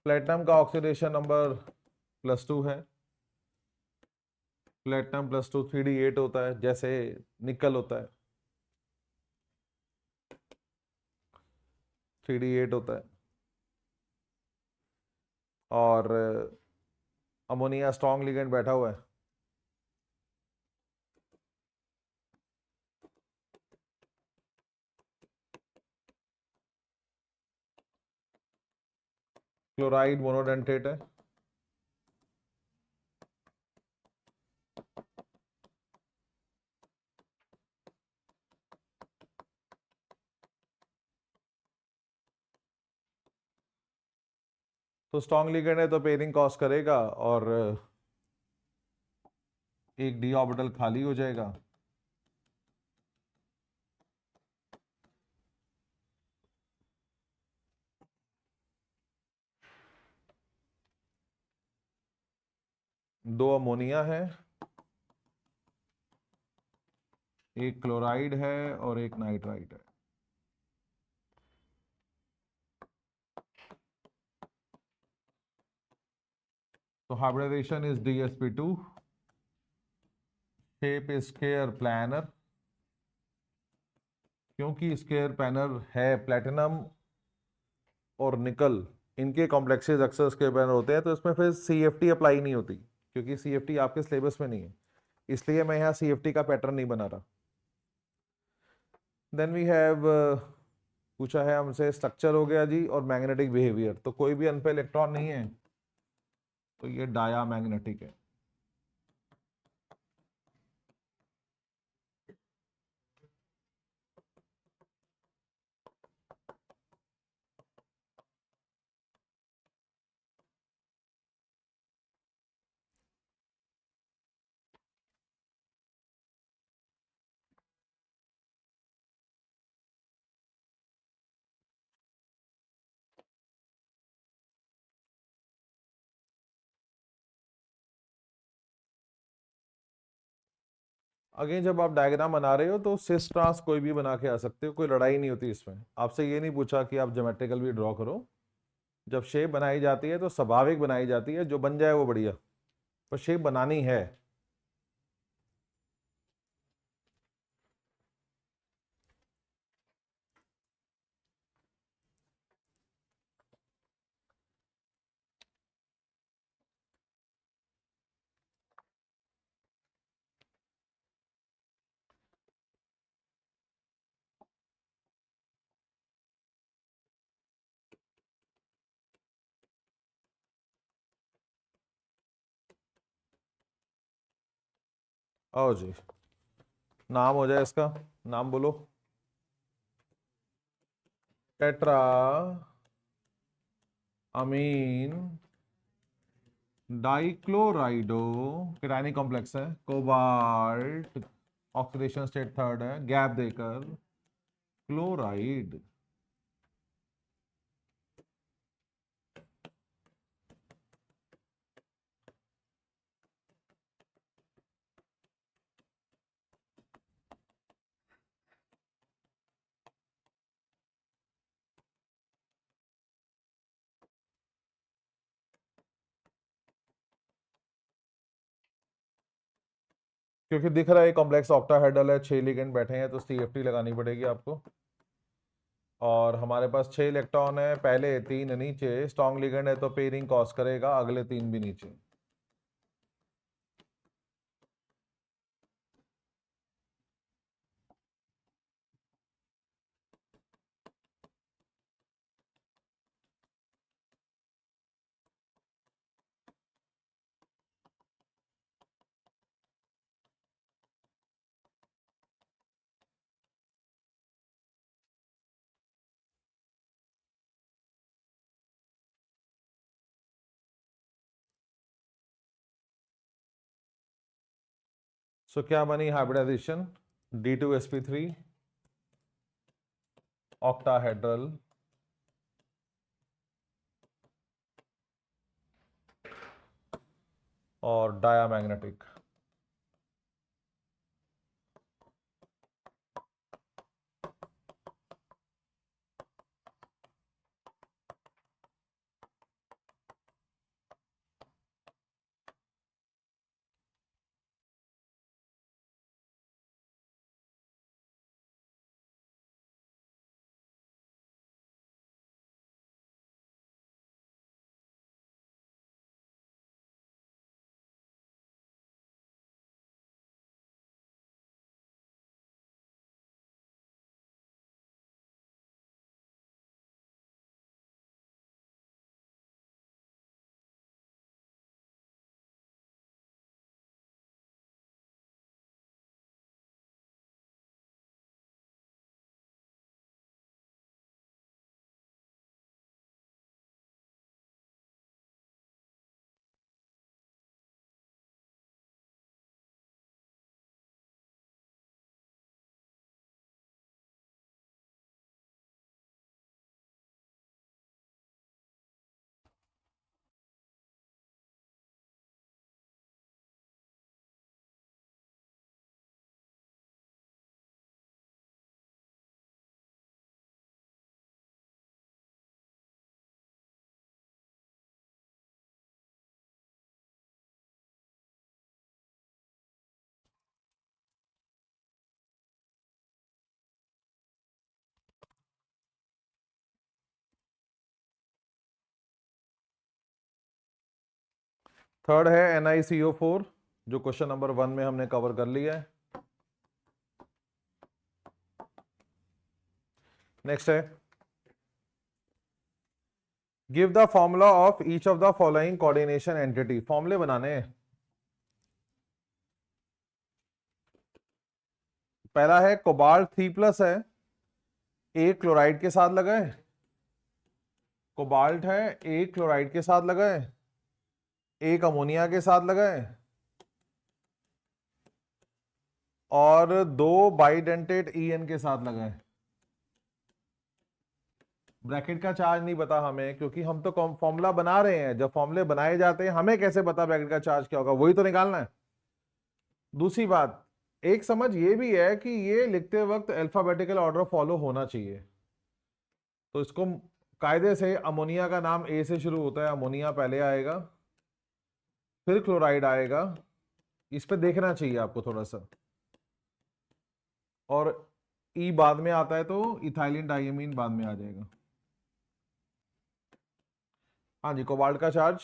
प्लेटिनम का ऑक्सीडेशन नंबर +2 है। प्लेटिनम +2 3D8 होता है, जैसे निकल होता है 3D8 होता है। और अमोनिया स्ट्रॉन्ग लिगेंड बैठा हुआ है। क्लोराइड मोनोडेंटेट है। तो स्ट्रॉन्ग लिगेंड है तो पेयरिंग कॉज करेगा और एक डी ऑर्बिटल खाली हो जाएगा। दो अमोनिया है, एक क्लोराइड है और एक नाइट्राइट है। तो hybridization is DsP2, shape square planar. क्योंकि स्क्वायर प्लानर है, प्लेटिनम और निकल इनके कॉम्प्लेक्सेस अक्सर स्क्वायर प्लानर होते हैं, तो इसमें फिर CFT अप्लाई नहीं होती, क्योंकि CFT आपके सिलेबस में नहीं है, इसलिए मैं यहाँ CFT का पैटर्न नहीं बना रहा। देन वी हैव पूछा है हमसे स्ट्रक्चर हो गया जी और मैग्नेटिक बिहेवियर। तो कोई भी अनपे इलेक्ट्रॉन नहीं है तो ये डाया मैग्नेटिक है। अगेन जब आप डायग्राम बना रहे हो तो सिस ट्रांस कोई भी बना के आ सकते हो, कोई लड़ाई नहीं होती इसमें। आपसे ये नहीं पूछा कि आप ज्योमेट्रिकल भी ड्रॉ करो। जब शेप बनाई जाती है तो स्वाभाविक बनाई जाती है, जो बन जाए वो बढ़िया। पर शेप बनानी है। आओ जी, नाम हो जाए इसका, नाम बोलो। टेट्रा अमीन डाइक्लोराइडो, केटायनिक कॉम्प्लेक्स है, कोबाल्ट ऑक्सीडेशन स्टेट थर्ड है, गैप देकर क्लोराइड। क्योंकि दिख रहा है कॉम्प्लेक्स ऑक्टाहेड्रल है, 6 लिगेंड बैठे हैं, तो CFT लगानी पड़ेगी आपको। और हमारे पास 6 इलेक्ट्रॉन है, पहले 3 नीचे, स्ट्रॉन्ग लिगेंड है तो पेयरिंग कॉज करेगा, अगले 3 भी नीचे। सो क्या बनी हाइब्रिडाइजेशन? D2sp3 ऑक्टाहेड्रल और डायामैग्नेटिक। थर्ड है NiCO4, जो क्वेश्चन नंबर 1 में हमने कवर कर लिया है। नेक्स्ट है, give the formula of each of the following coordination entity. फॉर्मूले बनाने हैं। पहला है कोबाल्ट 3+ है, एक क्लोराइड के साथ लगा है, कोबाल्ट है, एक क्लोराइड के साथ लगा है, एक अमोनिया के साथ लगा है, और 2 बाइडेंटेट EN के साथ लगा है। ब्रैकेट का चार्ज नहीं पता हमें, क्योंकि हम तो फॉर्मूला बना रहे हैं। जब फॉर्मूले बनाए जाते हैं हमें कैसे पता ब्रैकेट का चार्ज क्या होगा, वही तो निकालना है। दूसरी बात, एक समझ ये भी है कि ये लिखते वक्त अल्फाबेटिकल ऑर्डर फॉलो होना चाहिए। तो इसको कायदे से, अमोनिया का नाम A से शुरू होता है, अमोनिया पहले आएगा, फिर क्लोराइड आएगा, इस पे देखना चाहिए आपको थोड़ा सा, और ई बाद में आता है तो इथाइलिन डाइमीन बाद में आ जाएगा। हाँ जी, कोबाल्ट का चार्ज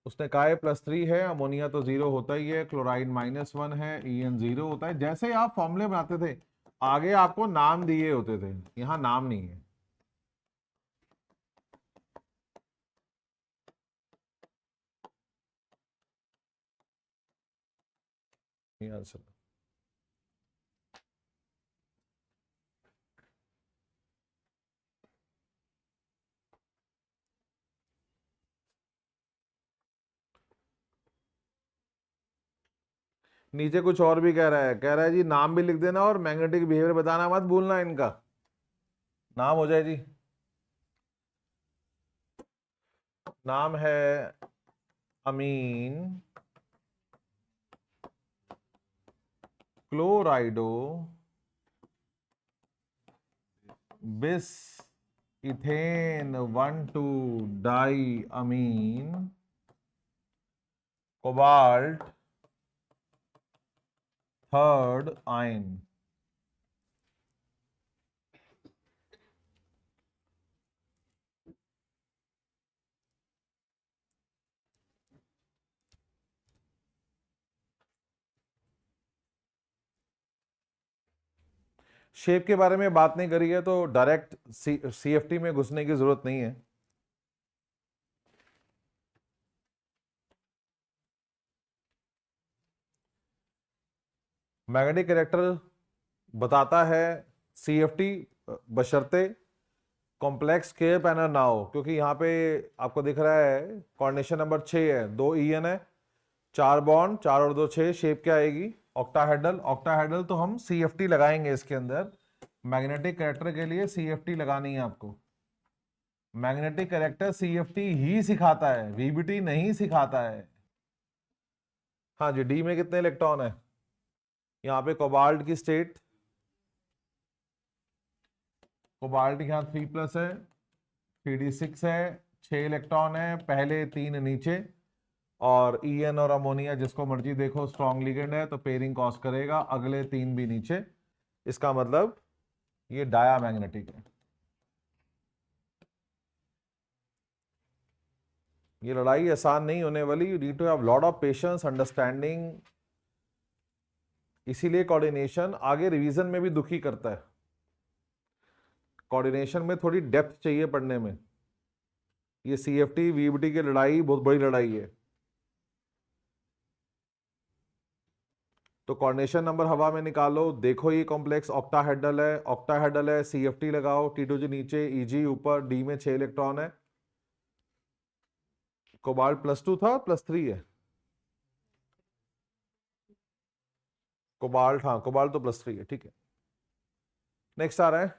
उसने कहा है +3 है, अमोनिया तो 0 होता ही है, क्लोराइड -1 है, EN 0 होता है। जैसे ही आप फॉर्मूले बनाते थे आगे आपको नाम दिए होते थे, यहां नाम नहीं है। ये आंसर। नीचे कुछ और भी कह रहा है जी नाम भी लिख देना और मैग्नेटिक बिहेवियर बताना मत भूलना इनका। नाम हो जाए जी, नाम है अमीन क्लोराइडो बिस इथेन 1,2 डाई अमीन कोबाल्ट 3rd आयन। शेप के बारे में बात नहीं करी है तो डायरेक्ट CFT में घुसने की जरूरत नहीं है। मैग्नेटिक कैरेक्टर बताता है CFT बशर्ते कॉम्प्लेक्स के पैनल ना हो, क्योंकि यहाँ पे आपको दिख रहा है कोऑर्डिनेशन नंबर 6 है, 2 EN है, 4 बॉन्ड, 4 और 2 6, शेप क्या आएगी ऑक्टाहेड्रल। ऑक्टाहेड्रल तो हम CFT लगाएंगे इसके अंदर, मैग्नेटिक कैरेक्टर के लिए CFT लगानी है आपको। मैग्नेटिक कैरेक्टर CFT ही सिखाता है, VBT नहीं सिखाता है। हाँ जी, डी में कितने इलेक्ट्रॉन है, यहाँ पे कोबाल्ट की स्टेट, कोबाल्ट यहाँ 3+ है, 3d6 है, 6 इलेक्ट्रॉन है, पहले 3 नीचे, और EN और अमोनिया जिसको मर्जी देखो स्ट्रॉन्ग लिगेंड है तो पेयरिंग कॉज करेगा, अगले 3 भी नीचे, इसका मतलब ये डायामैग्नेटिक है। ये लड़ाई आसान नहीं होने वाली, you need to have lot of patience understanding, इसीलिए कोऑर्डिनेशन आगे रिवीजन में भी दुखी करता है। कोऑर्डिनेशन में थोड़ी डेप्थ चाहिए पढ़ने में, ये CFT VBT की लड़ाई बहुत बड़ी लड़ाई है। तो कोऑर्डिनेशन नंबर हवा में निकालो, देखो ये कॉम्प्लेक्स ऑक्टाहेड्रल है, ऑक्टाहेड्रल है, CFT लगाओ, T2G नीचे, EG ऊपर, D में 6 इलेक्ट्रॉन है, कोबाल्ट +2 था +3 है, कोबाल्ट, हाँ कोबाल्ट तो +3 है, ठीक है। नेक्स्ट आ रहा है,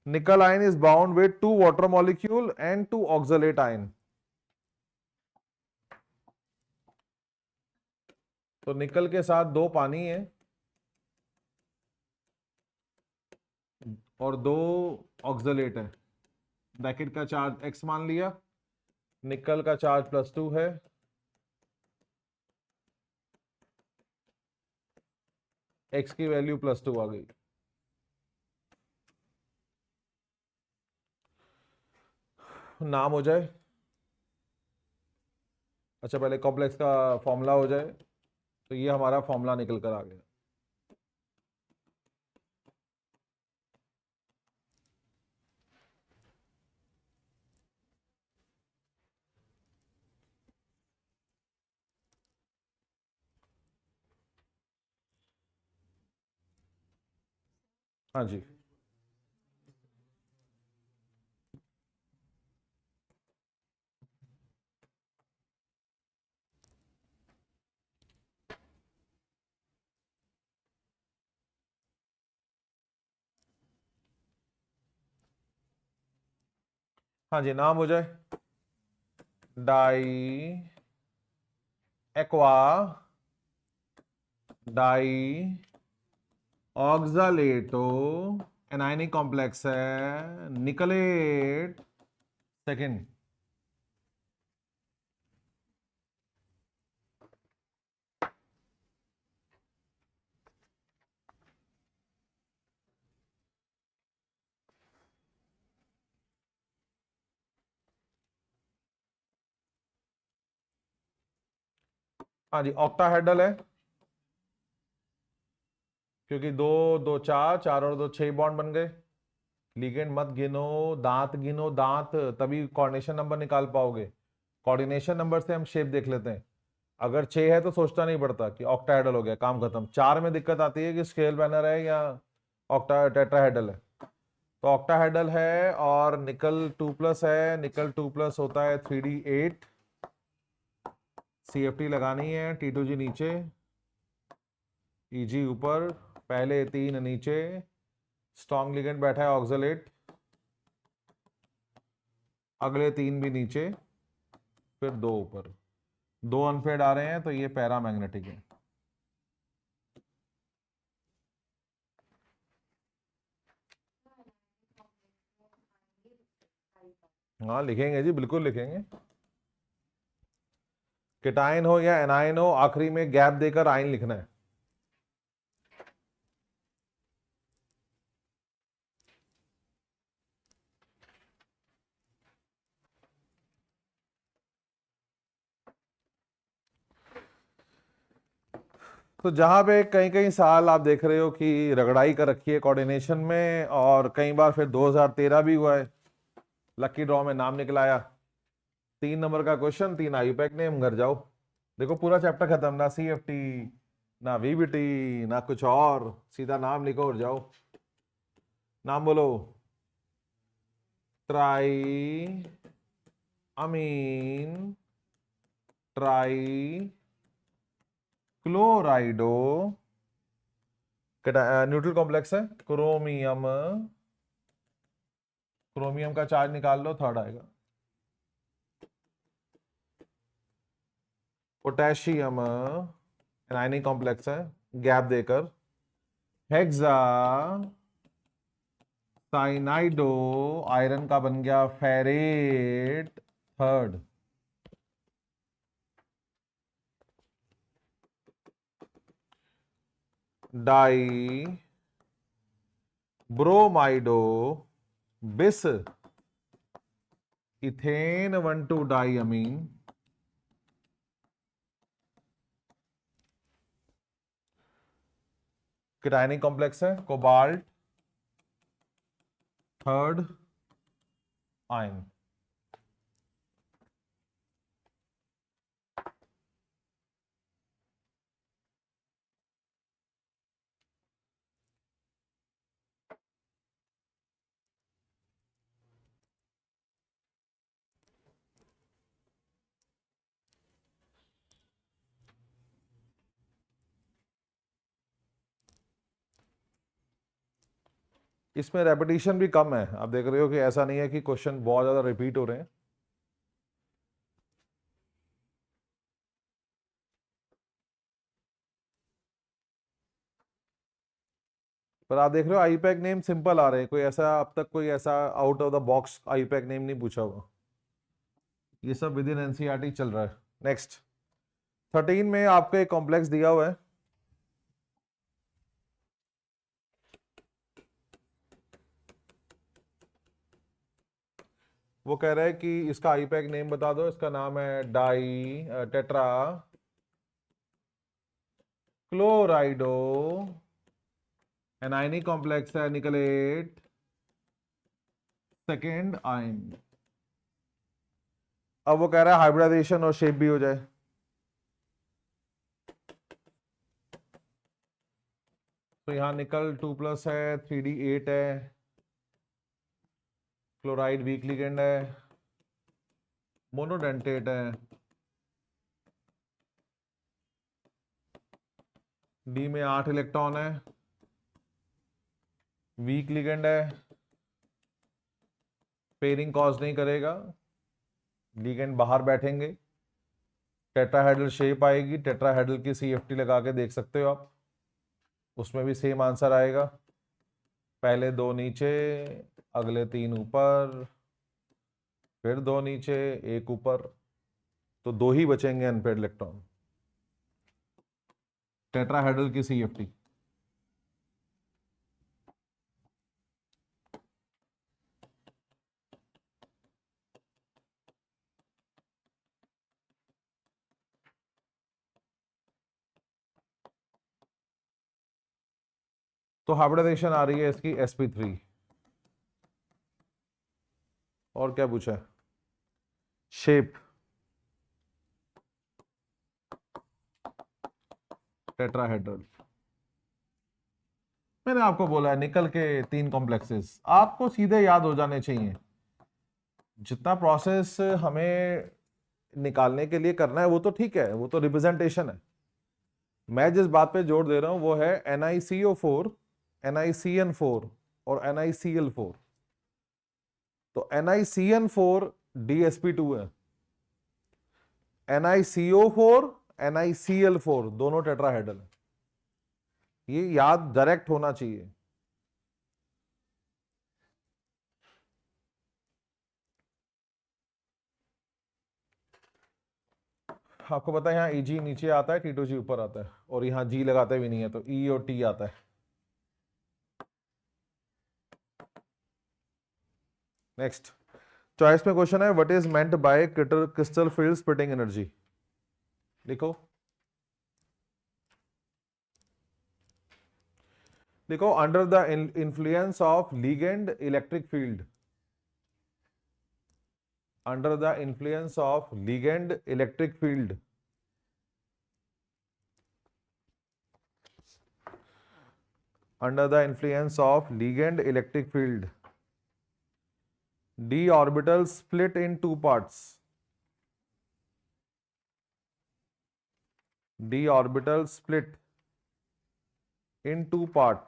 निकल ion is bound with 2 water molecule and 2 oxalate ion. तो निकल के साथ 2 पानी है और 2 ऑक्सलेट है, ब्रैकेट का चार्ज x मान लिया, निकल का चार्ज +2 है, x की वैल्यू +2 आ गई। नाम हो जाए, अच्छा पहले कॉम्प्लेक्स का फॉर्मूला हो जाए, तो ये हमारा फॉर्मूला निकल कर आ गया। हाँ जी, हाँ जी, नाम हो जाए, di aqua di oxalato anionic complex है, निकलेट सेकेंड। हाँ जी, ऑक्टाहेड्रल है क्योंकि दो दो चार, चार और दो छह बॉन्ड बन गए। लिगेंड मत गिनो, दांत गिनो, दांत, तभी कोऑर्डिनेशन नंबर निकाल पाओगे। कोऑर्डिनेशन नंबर से हम शेप देख लेते हैं। अगर छह है तो सोचना नहीं पड़ता कि ऑक्टाहेड्रल हो गया, काम खत्म। चार में दिक्कत आती है कि स्केल पैनर है या ऑक्टा टेट्राहेड्रल है। तो ऑक्टाहेड्रल है और निकल 2+ है। निकल 2+ होता है 3D8। CFT लगानी है। T2G नीचे, EG ऊपर, पहले 3 नीचे, स्ट्रॉन्ग लिगेंड बैठा है ऑक्सलेट, अगले 3 भी नीचे, फिर 2 ऊपर। 2 अनपेड आ रहे हैं तो ये पैरामैग्नेटिक है। हाँ लिखेंगे जी, बिल्कुल लिखेंगे। केटाइन हो या एनाइन हो, आखिरी में गैप देकर आइन लिखना है। तो जहां पे कई कई साल आप देख रहे हो कि रगड़ाई कर रखी है कोऑर्डिनेशन में, और कई बार फिर 2013 भी हुआ है, लकी ड्रॉ में नाम निकला आया। 3 नंबर का क्वेश्चन, 3 आईयूपैक नेम, घर जाओ। देखो पूरा चैप्टर खत्म, ना CFT ना VBT ना कुछ और, सीधा नाम लिखो और जाओ। नाम बोलो। ट्राई अमीन ट्राई क्लोराइडो, न्यूट्रल कॉम्प्लेक्स है। क्रोमियम, क्रोमियम का चार्ज निकाल लो, थर्ड आएगा। पोटेशियम, एनायनिक कॉम्प्लेक्स है, गैप देकर। हेक्सा साइनाइडो, आयरन का बन गया फेरेट, थर्ड। डाई ब्रोमाइडो, बिस इथेन 1,2 डाई अमीन। केटायनिक कॉम्प्लेक्स है, कोबाल्ट, थर्ड आयन। इसमें रेपिटेशन भी कम है, आप देख रहे हो कि ऐसा नहीं है कि क्वेश्चन बहुत ज्यादा रिपीट हो रहे हैं। पर आप देख रहे हो आईपैक नेम सिंपल आ रहे हैं, कोई ऐसा अब तक कोई ऐसा out of the box IUPAC name नहीं पूछा हुआ। ये सब विद इन एनसीईआरटी चल रहा है। नेक्स्ट 13 में आपको एक कॉम्प्लेक्स दिया हुआ है। वो कह रहा है कि इसका आईपैक नेम बता दो। इसका नाम है डाई टेट्रा क्लोराइडो, एनायनिक कॉम्प्लेक्स है, निकलेट, सेकेंड आयन। अब वो कह रहा है हाइब्रिडाइजेशन और शेप भी हो जाए। तो यहां निकल 2+ है, 3D8 है, क्लोराइड वीक लिगेंड है, मोनोडेंटेट है, डी में 8 इलेक्ट्रॉन है, वीक लिगेंड है, पेयरिंग कॉज नहीं करेगा, लिगेंड बाहर बैठेंगे, टेट्राहेड्रल शेप आएगी। टेट्राहेड्रल की CFT लगा के देख सकते हो आप, उसमें भी सेम आंसर आएगा। पहले 2 नीचे, अगले 3 ऊपर, फिर 2 नीचे, 1 ऊपर, तो 2 ही बचेंगे अनपेड इलेक्ट्रॉन। टेट्राहेड्रल की CFT। तो हाइब्रिडाइजेशन आ रही है इसकी sp3। और क्या पूछा है? Shape tetrahedral. मैंने आपको बोला है निकल के 3 कॉम्प्लेक्सेस आपको सीधे याद हो जाने चाहिए। जितना प्रोसेस हमें निकालने के लिए करना है वो तो ठीक है, वो तो रिप्रेजेंटेशन है। मैं जिस बात पे जोर दे रहा हूं वो है NiCO4, NiCN4 और NiCl4। तो NiCN4 DsP2 है, NiCO4 NiCl4 दोनों टेट्राहेड्रल है। ये याद डायरेक्ट होना चाहिए। आपको पता है यहाँ Eg नीचे आता है, T2G ऊपर आता है, और यहाँ G लगाते भी नहीं है तो E और T आता है। नेक्स्ट चॉइस में क्वेश्चन है what is meant by crystal field splitting energy. लिखो देखो under the influence of ligand electric field, under the influence of ligand electric field, under the influence of ligand electric field, d orbitals split in two parts, d orbitals split in two part,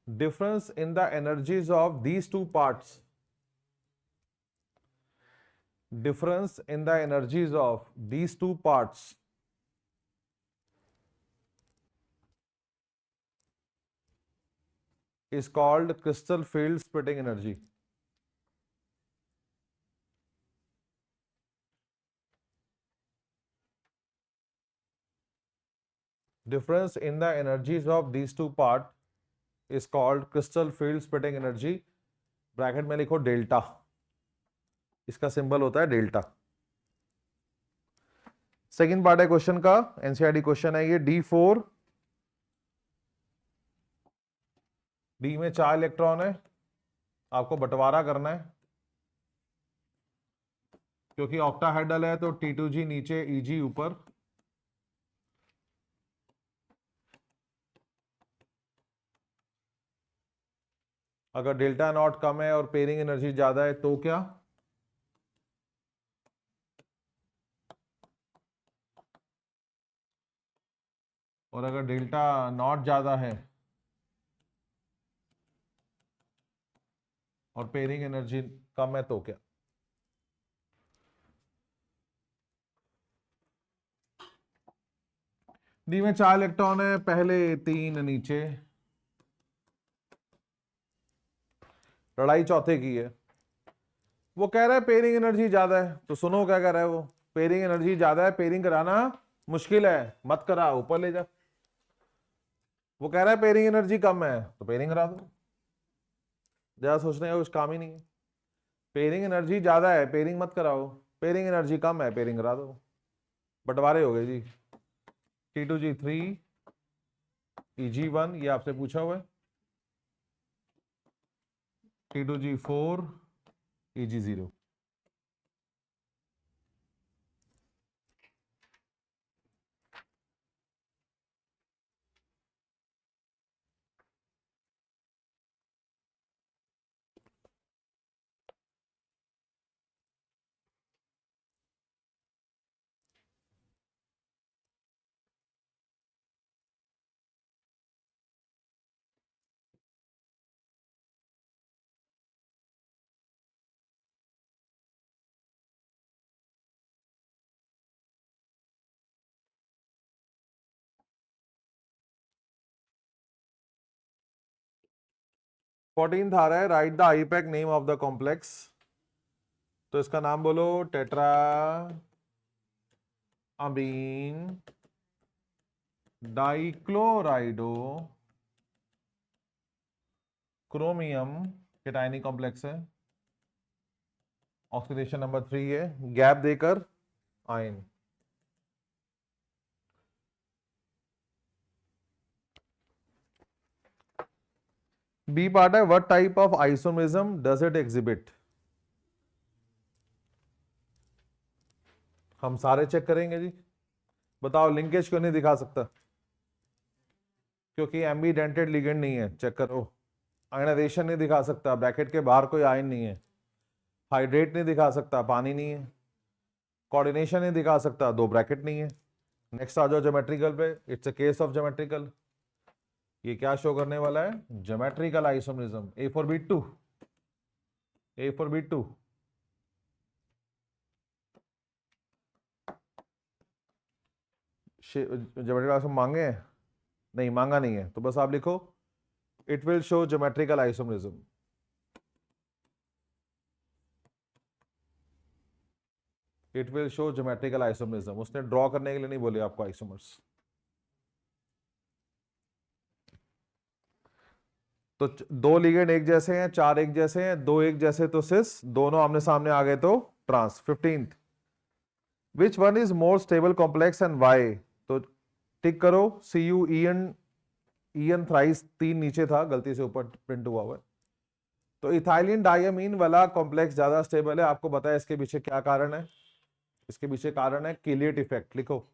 difference in the energies of these two parts, difference in the energies of these two parts is called crystal field splitting energy. Difference in the energies of these two part is called crystal field splitting energy. Bracket में लिखो delta, इसका symbol होता है delta. Second part है question का, NCERT question है ये। D4, D में 4 इलेक्ट्रॉन है, आपको बंटवारा करना है क्योंकि ऑक्टाहेड्रल है तो T2G नीचे Eg ऊपर। अगर डेल्टा नॉट कम है और पेयरिंग एनर्जी ज्यादा है तो क्या? और अगर डेल्टा नॉट ज्यादा है और पेयरिंग एनर्जी कम है तो क्या? डी में 4 इलेक्ट्रॉन है, पहले 3 नीचे, लड़ाई चौथे की है। वो कह रहा है पेयरिंग एनर्जी ज्यादा है, तो सुनो क्या कह रहा है वो। पेयरिंग एनर्जी ज्यादा है, पेयरिंग कराना मुश्किल है, मत करा, ऊपर ले जा। वो कह रहा है पेयरिंग एनर्जी कम है तो पेयरिंग करा दो, ज्यादा सोचने का कुछ काम ही नहीं है। पेयरिंग एनर्जी ज्यादा है, पेयरिंग मत कराओ, पेयरिंग एनर्जी कम है, पेयरिंग करा दो। बंटवारे हो गए जी। T2G3 Eg1 ये आपसे पूछा हुआ है, T2G4 Eg0। फोर्टीन आ रहा है right the IUPAC name of the complex. तो इसका नाम बोलो टेट्रा अमीन डाइक्लोराइडो क्रोमियम केटायनिक कॉम्प्लेक्स है, ऑक्सीडेशन नंबर 3 है, गैप देकर आयन। बी पार्ट है what type of isomerism does it exhibit. हम सारे चेक करेंगे जी। बताओ लिंकेज क्यों नहीं दिखा सकता? क्योंकि एम्बीडेंटेड लिगेंड नहीं है, चेक करो। आयनाइजेशन नहीं दिखा सकता, ब्रैकेट के बाहर कोई आयन नहीं है। हाइड्रेट नहीं दिखा सकता, पानी नहीं है। कोऑर्डिनेशन नहीं दिखा सकता, दो ब्रैकेट नहीं है। नेक्स्ट आ जाओ ज्योमेट्रिकल पे। It's a case of geometrical. ये क्या शो करने वाला है? Geometrical isomerism. A four B two, A four B two. Geometrical isomer मांगे हैं? नहीं मांगा नहीं है, तो बस आप लिखो it will show geometrical isomerism. It will show geometrical isomerism. उसने ड्रॉ करने के लिए नहीं बोले आपको आइसोमर्स। तो दो लिगेंड एक जैसे हैं, चार एक जैसे हैं, दो एक जैसे तो सिस, दोनों आमने सामने आ गए तो trans. 15th, which one is more stable complex and why? तो टिक करो। C U E N, E N thrice, तीन नीचे था, गलती से ऊपर प्रिंट हुआ हुआ है। तो इथाइलिन डायमीन वाला कॉम्प्लेक्स ज्यादा स्टेबल है। आपको बताया इसके पीछे क्या कारण है? इसके पीछे कारण है किलेट इफेक्ट। लिखो,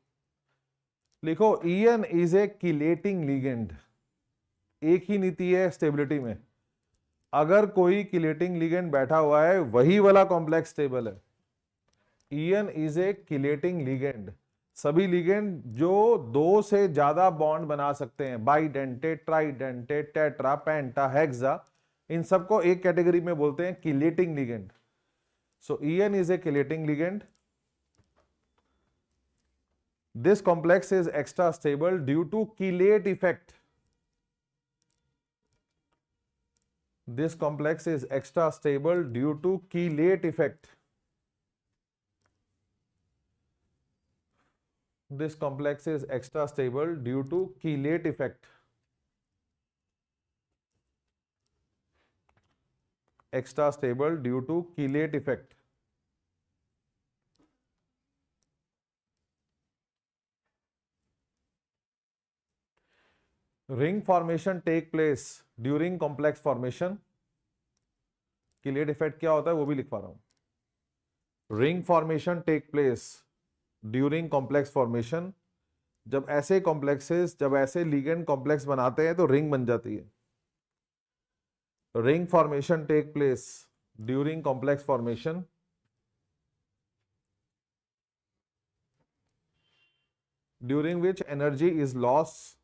लिखो E N is a chelating ligand. एक ही नीति है स्टेबिलिटी में, अगर कोई किलेटिंग लिगेंड बैठा हुआ है वही वाला कॉम्प्लेक्स स्टेबल है। EN is a chelating ligand. सभी लिगेंड जो दो से ज्यादा बॉन्ड बना सकते हैं, bidentate, tridentate, tetra, penta, hexa, इन सबको एक कैटेगरी में बोलते हैं chelating ligand. So EN is a chelating ligand. This complex is extra stable due to chelate effect. This complex is extra stable due to chelate effect. This complex is extra stable due to chelate effect. Extra stable due to chelate effect. Ring formation take place during complex formation. Chelate effect क्या होता है वो भी लिख पा रहा हूं। Ring formation take place during complex formation. जब ऐसे कॉम्प्लेक्सेस, जब ऐसे लिगेंड कॉम्प्लेक्स बनाते हैं तो रिंग बन जाती है। Ring formation take place during complex formation. During which energy is lost.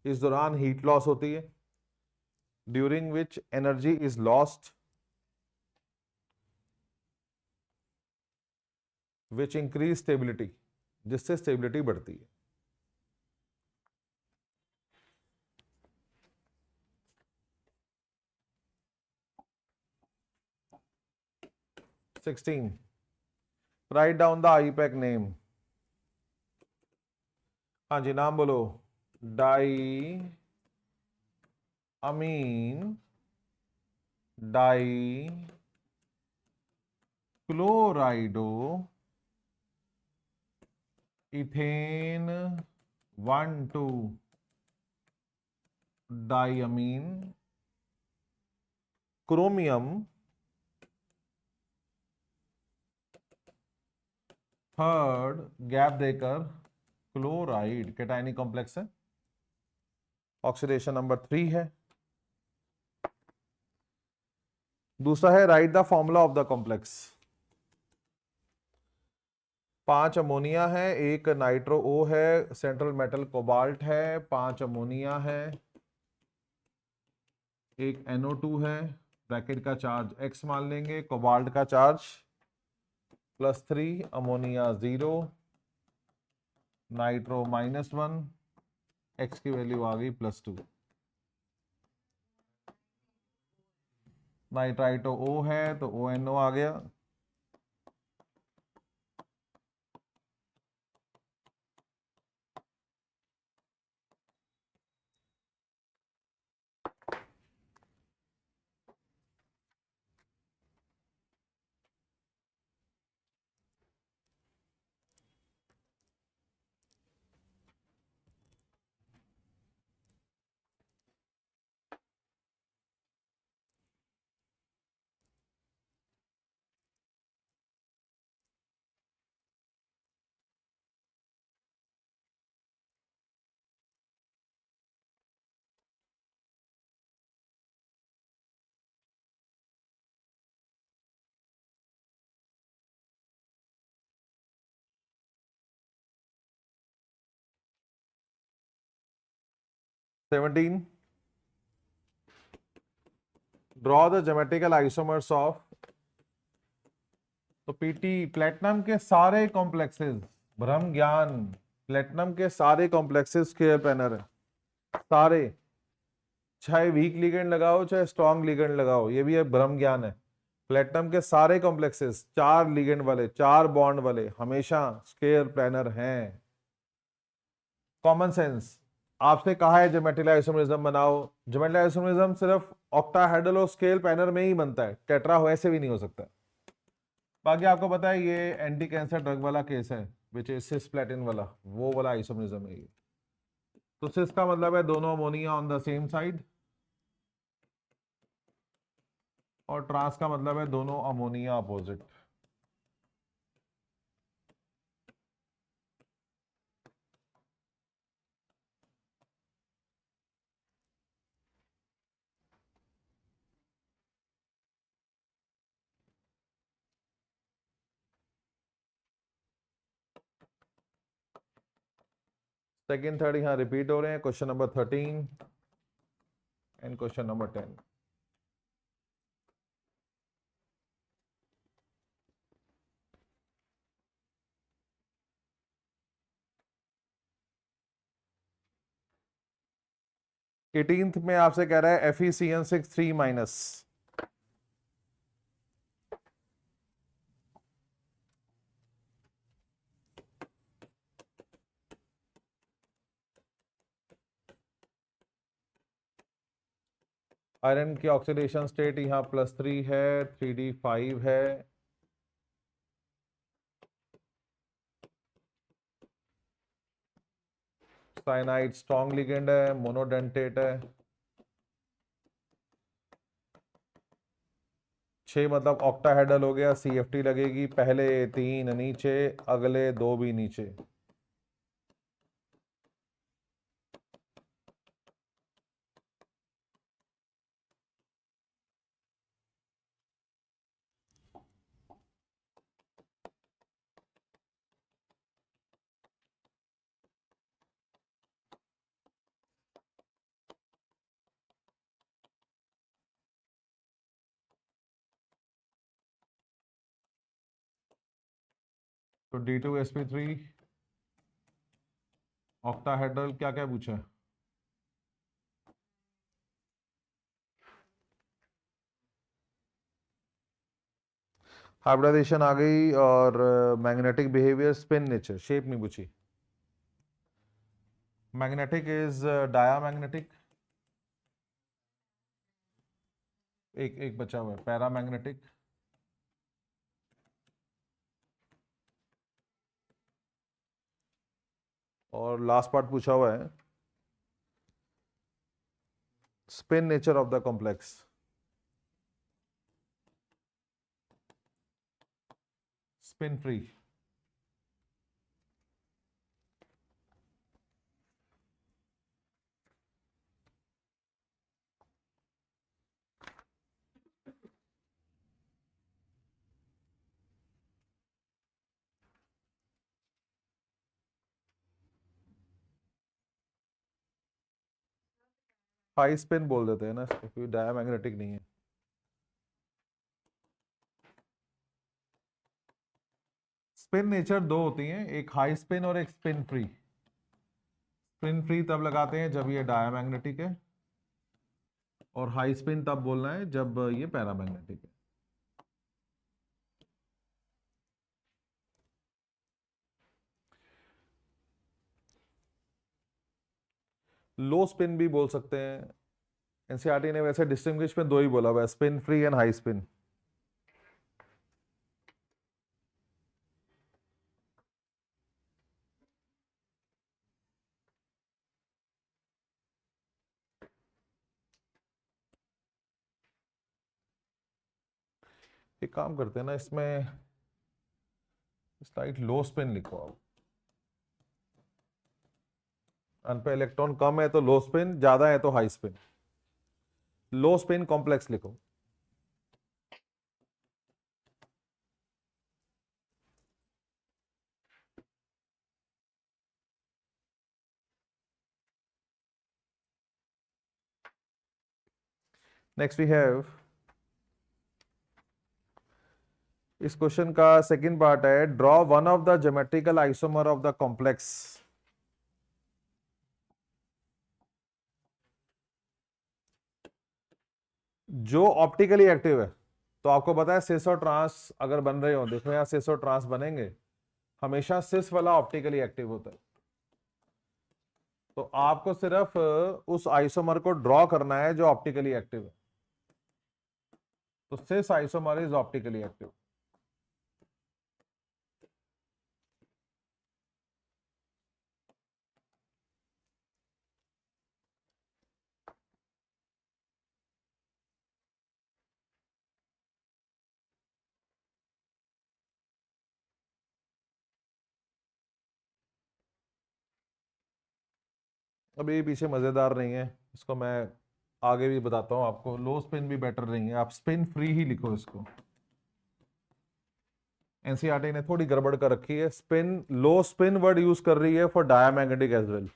इस दौरान हीट लॉस होती है। During which energy is lost, which increase stability, जिससे स्टेबिलिटी बढ़ती है। Sixteen, write down the IUPAC name. हाँ जी नाम बोलो। डाई अमीन die क्लोराइडो ethane 1,2 डाईअमीन chromium third gap देकर क्लोराइड। कैटायनिक कॉम्प्लेक्स है, ऑक्सीडेशन नंबर 3 है। दूसरा है right the formula of the complex. 5 ammonia है, एक नाइट्रो ओ है, सेंट्रल मेटल कोबाल्ट है, 5 अमोनिया है, एक NO2 है, ब्रैकेट का चार्ज x मान लेंगे, कोबाल्ट का चार्ज +3, अमोनिया 0, नाइट्रो -1, x की वैल्यू आ गई +2। नाइट्राइटो O है तो ONO आ गया। 17, draw the geometrical isomers of. तो पीटी प्लेटिनम के सारे कॉम्प्लेक्सेस, ब्रह्म ज्ञान, प्लेटिनम के सारे कॉम्प्लेक्सेस स्क्वायर प्लानर है, सारे, चाहे वीक लिगेंड लगाओ चाहे स्ट्रॉन्ग लिगेंड लगाओ, ये भी एक ब्रह्म ज्ञान है। प्लेटिनम के सारे कॉम्प्लेक्सेस 4 लिगेंड वाले, 4 बॉन्ड वाले हमेशा स्क्वायर प्लानर हैं। कॉमन सेंस, आपसे कहा है ज्योमेट्रिकल आइसोमरिज्म बनाओ, ज्योमेट्रिकल आइसोमरिज्म सिर्फ ऑक्टाहेड्रल और स्केल प्लानर में ही बनता है, टेट्रा वैसे भी नहीं हो सकता। बाकी आपको पता है ये एंटी कैंसर ड्रग वाला केस है, विच इज सिस्प्लेटिन वाला, वो वाला आइसोमरिज्म है ये। तो सिस का मतलब है दोनों ammonia on the same side, और ट्रांस का मतलब है दोनों अमोनिया अपोजिट। सेकेंड थर्ड यहाँ रिपीट हो रहे हैं, question number 13 and question number 10। Eighteenth में आपसे कह रहा है FeCN6 3-। आयरन की ऑक्सीडेशन स्टेट यहाँ +3 है, 3D5 है। साइनाइड स्ट्रॉन्ग लिगेंड है, मोनोडेंटेट है। 6 मतलब ऑक्टाहेड्रल हो गया, CFT लगेगी, पहले 3 नीचे, अगले 2 भी नीचे। तो D2sp3 ऑक्टाहेड्रल, क्या क्या पूछा है? हाइब्रिडाइजेशन आ गई, और magnetic behaviour, spin nature, shape नहीं पूछी। मैग्नेटिक इज डायामैग्नेटिक, एक एक बचा हुआ है, पैरामैग्नेटिक, और लास्ट पार्ट पूछा हुआ है spin nature of the complex. Spin free. High spin बोल देते हैं ना इसको, क्योंकि डायामैग्नेटिक नहीं है। स्पिन नेचर दो होती हैं, एक हाई स्पिन और एक स्पिन फ्री। स्पिन फ्री तब लगाते हैं जब ये डायामैग्नेटिक है, और हाई स्पिन तब बोलना है जब ये पैरामैग्नेटिक है। लो स्पिन भी बोल सकते हैं। एनसीईआरटी ने वैसे डिस्टिंग्विश में 2 ही बोला हुआ है, spin free and high spin. एक काम करते हैं ना, इसमें स्लाइट लो स्पिन लिखो आप। अन पे इलेक्ट्रॉन कम है तो लो स्पिन, ज्यादा है तो हाई स्पिन। लो स्पिन कॉम्प्लेक्स लिखो। नेक्स्ट वी हैव, इस क्वेश्चन का सेकंड पार्ट है, draw one of the geometrical isomer of the complex. जो ऑप्टिकली एक्टिव है, तो आपको पता है सिस और ट्रांस अगर बन रहे हो, देखो यहां सिस और ट्रांस बनेंगे, हमेशा सिस वाला ऑप्टिकली एक्टिव होता है। तो आपको सिर्फ उस आइसोमर को ड्रॉ करना है जो ऑप्टिकली एक्टिव है। तो cis isomer is optically active. अब ये पीछे मजेदार नहीं है, इसको मैं आगे भी बताता हूं आपको। लो स्पिन भी बेटर नहीं है, आप स्पिन फ्री ही लिखो इसको। एनसीईआरटी ने थोड़ी गड़बड़ कर रखी है, स्पिन लो स्पिन वर्ड यूज कर रही है फॉर डायमैग्नेटिक एज वेल,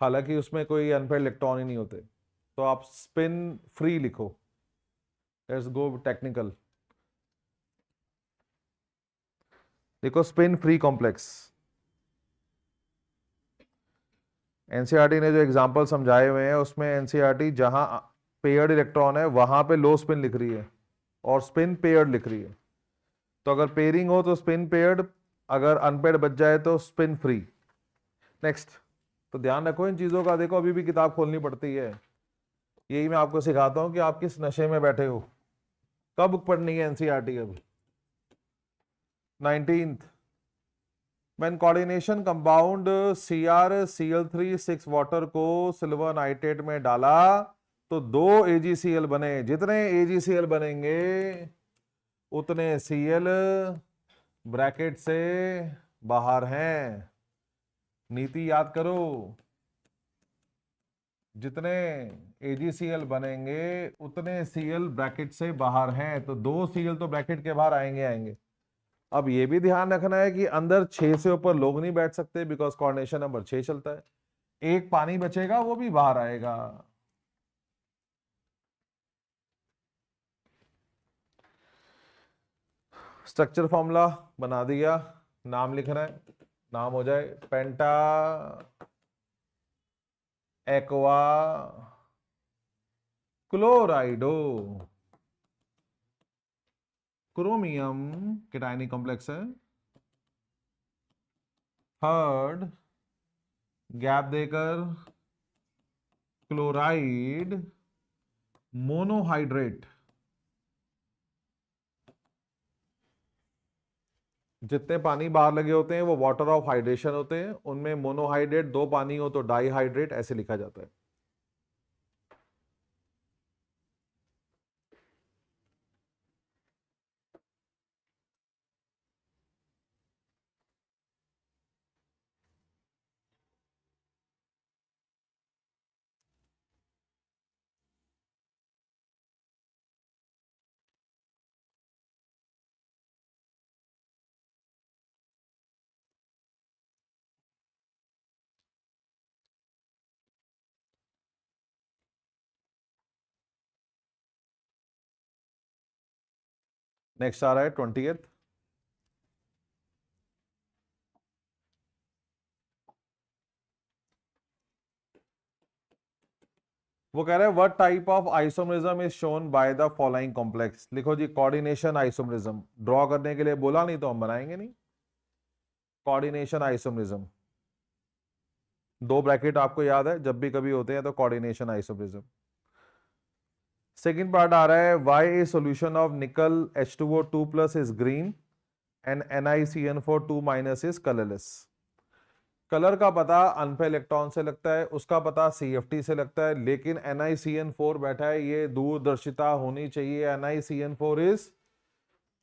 हालांकि उसमें कोई अनपेयर्ड इलेक्ट्रॉन ही नहीं होते। तो आप स्पिन फ्री लिखो। Let's go technical. देखो स्पिन फ्री कॉम्प्लेक्स, एनसीईआरटी ने जो एग्जांपल समझाए हुए हैं उसमें एनसीईआरटी जहां पेयर्ड इलेक्ट्रॉन है वहां पे लो स्पिन लिख रही है और स्पिन पेयर्ड लिख रही है। तो अगर पेयरिंग हो तो स्पिन पेयर्ड, अगर अनपेयर्ड बच जाए तो स्पिन फ्री। नेक्स्ट, तो ध्यान रखो इन चीजों का। देखो अभी भी किताब खोलनी पड़ती है, यही मैं आपको सिखाता हूं कि आप किस नशे में बैठे हो। कब बुक पढ़नी है एनसीईआरटी? अब 19th। when coordination compound CrCl3 6 water को सिल्वर नाइट्रेट में डाला तो 2 AgCl बने। जितने AgCl बनेंगे उतने Cl ब्रैकेट से बाहर हैं। नीति याद करो, जितने AgCl बनेंगे उतने Cl ब्रैकेट से बाहर हैं। तो 2 Cl तो ब्रैकेट के बाहर आएंगे आएंगे। अब ये भी ध्यान रखना है कि अंदर 6 से ऊपर लोग नहीं बैठ सकते, बिकॉज कोऑर्डिनेशन नंबर 6 चलता है। एक पानी बचेगा, वो भी बाहर आएगा। स्ट्रक्चर फॉर्मूला बना दिया, नाम लिखना है, नाम हो जाए पेंटा एक्वा क्लोराइडो क्रोमियम केटायनिक कॉम्प्लेक्स है। थर्ड, गैप देकर क्लोराइड मोनोहाइड्रेट। जितने पानी बाहर लगे होते हैं वो वाटर ऑफ हाइड्रेशन होते हैं, उनमें मोनोहाइड्रेट 2 पानी हो तो डाईहाइड्रेट ऐसे लिखा जाता है। नेक्स्ट आ रहा है 20th। वो कह रहा है what type of isomerism is shown by the following complex. लिखो जी कोऑर्डिनेशन आइसोमरिज्म, ड्रॉ करने के लिए बोला नहीं तो हम बनाएंगे नहीं। कोऑर्डिनेशन आइसोमरिज्म, 2 ब्रैकेट आपको याद है, जब भी कभी होते हैं तो कोऑर्डिनेशन आइसोमरिज्म। सेकंड पार्ट आ रहा है, why a solution of nickel H2O2 plus is green and NiCN4 2 minus is colourless. Colour का पता अनपेयर्ड इलेक्ट्रॉन से लगता है, उसका पता CFT से लगता है, लेकिन NiCN4 बैठा है, ये दूरदर्शिता होनी चाहिए। NiCN4 is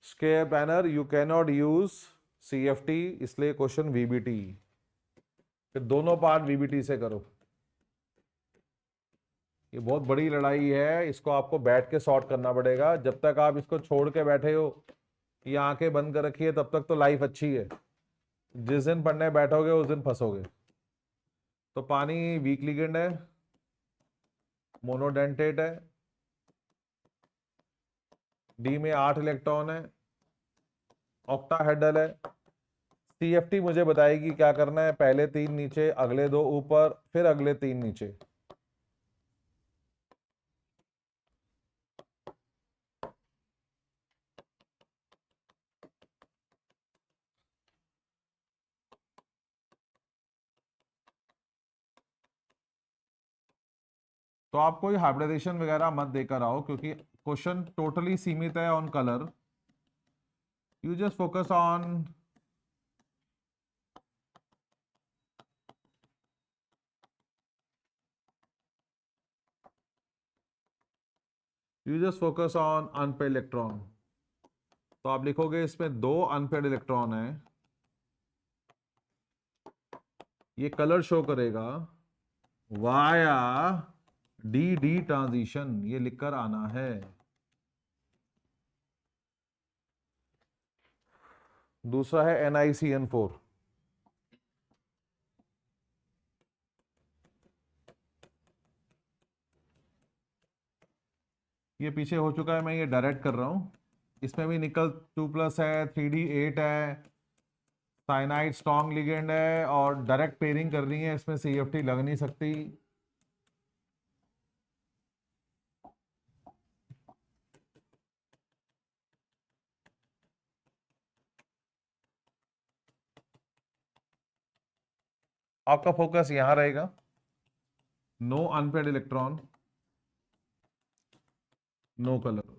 square planar, you can not use CFT, इसलिए क्वेश्चन VBT। फिर दोनों पार्ट VBT से करो। ये बहुत बड़ी लड़ाई है, इसको आपको बैठ के सॉर्ट करना पड़ेगा। जब तक आप इसको छोड़ के बैठे हो या आंखें बंद कर रखी है तब तक तो लाइफ अच्छी है, जिस दिन पढ़ने बैठोगे उस दिन फंसोगे। तो पानी वीक लिगेंड है, मोनोडेंटेट है, डी में 8 इलेक्ट्रॉन है, ऑक्टाहेड्रल है। सीएफटी मुझे बताएगी क्या करना है, पहले 3 नीचे, अगले 2 ऊपर, फिर अगले 3 नीचे। तो आप कोई हाइब्रिडाइजेशन वगैरह मत देकर आओ, क्योंकि क्वेश्चन टोटली सीमित है on colour. You just focus on unpaired electron. तो आप लिखोगे इसमें 2 अनपेड इलेक्ट्रॉन है, ये कलर शो करेगा वाया डी डी ट्रांजिशन, ये लिखकर आना है। दूसरा है NiCN4। ये पीछे हो चुका है, मैं ये डायरेक्ट कर रहा हूं। इसमें भी निकल 2+ है, 3D8 है, साइनाइड स्ट्रॉन्ग लिगेंड है, और डायरेक्ट पेयरिंग कर रही है, इसमें CFT लग नहीं सकती। आपका फोकस यहां रहेगा, no unpaired electron, no colour.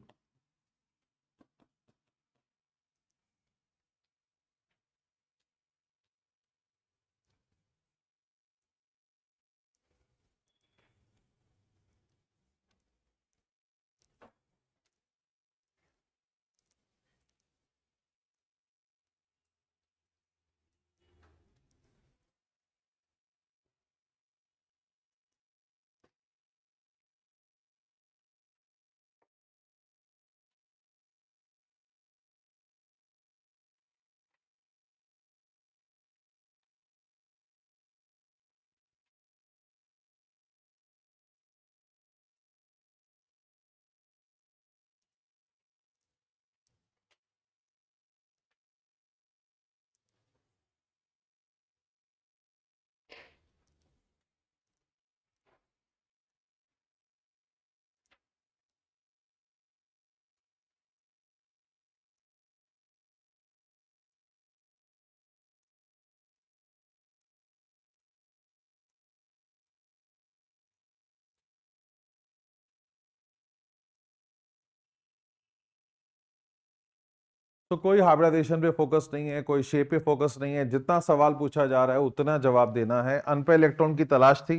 तो कोई हाइब्रिडाइजेशन पे फोकस नहीं है, कोई शेप पे फोकस नहीं है, जितना सवाल पूछा जा रहा है उतना जवाब देना है। अनपेड इलेक्ट्रॉन की तलाश थी।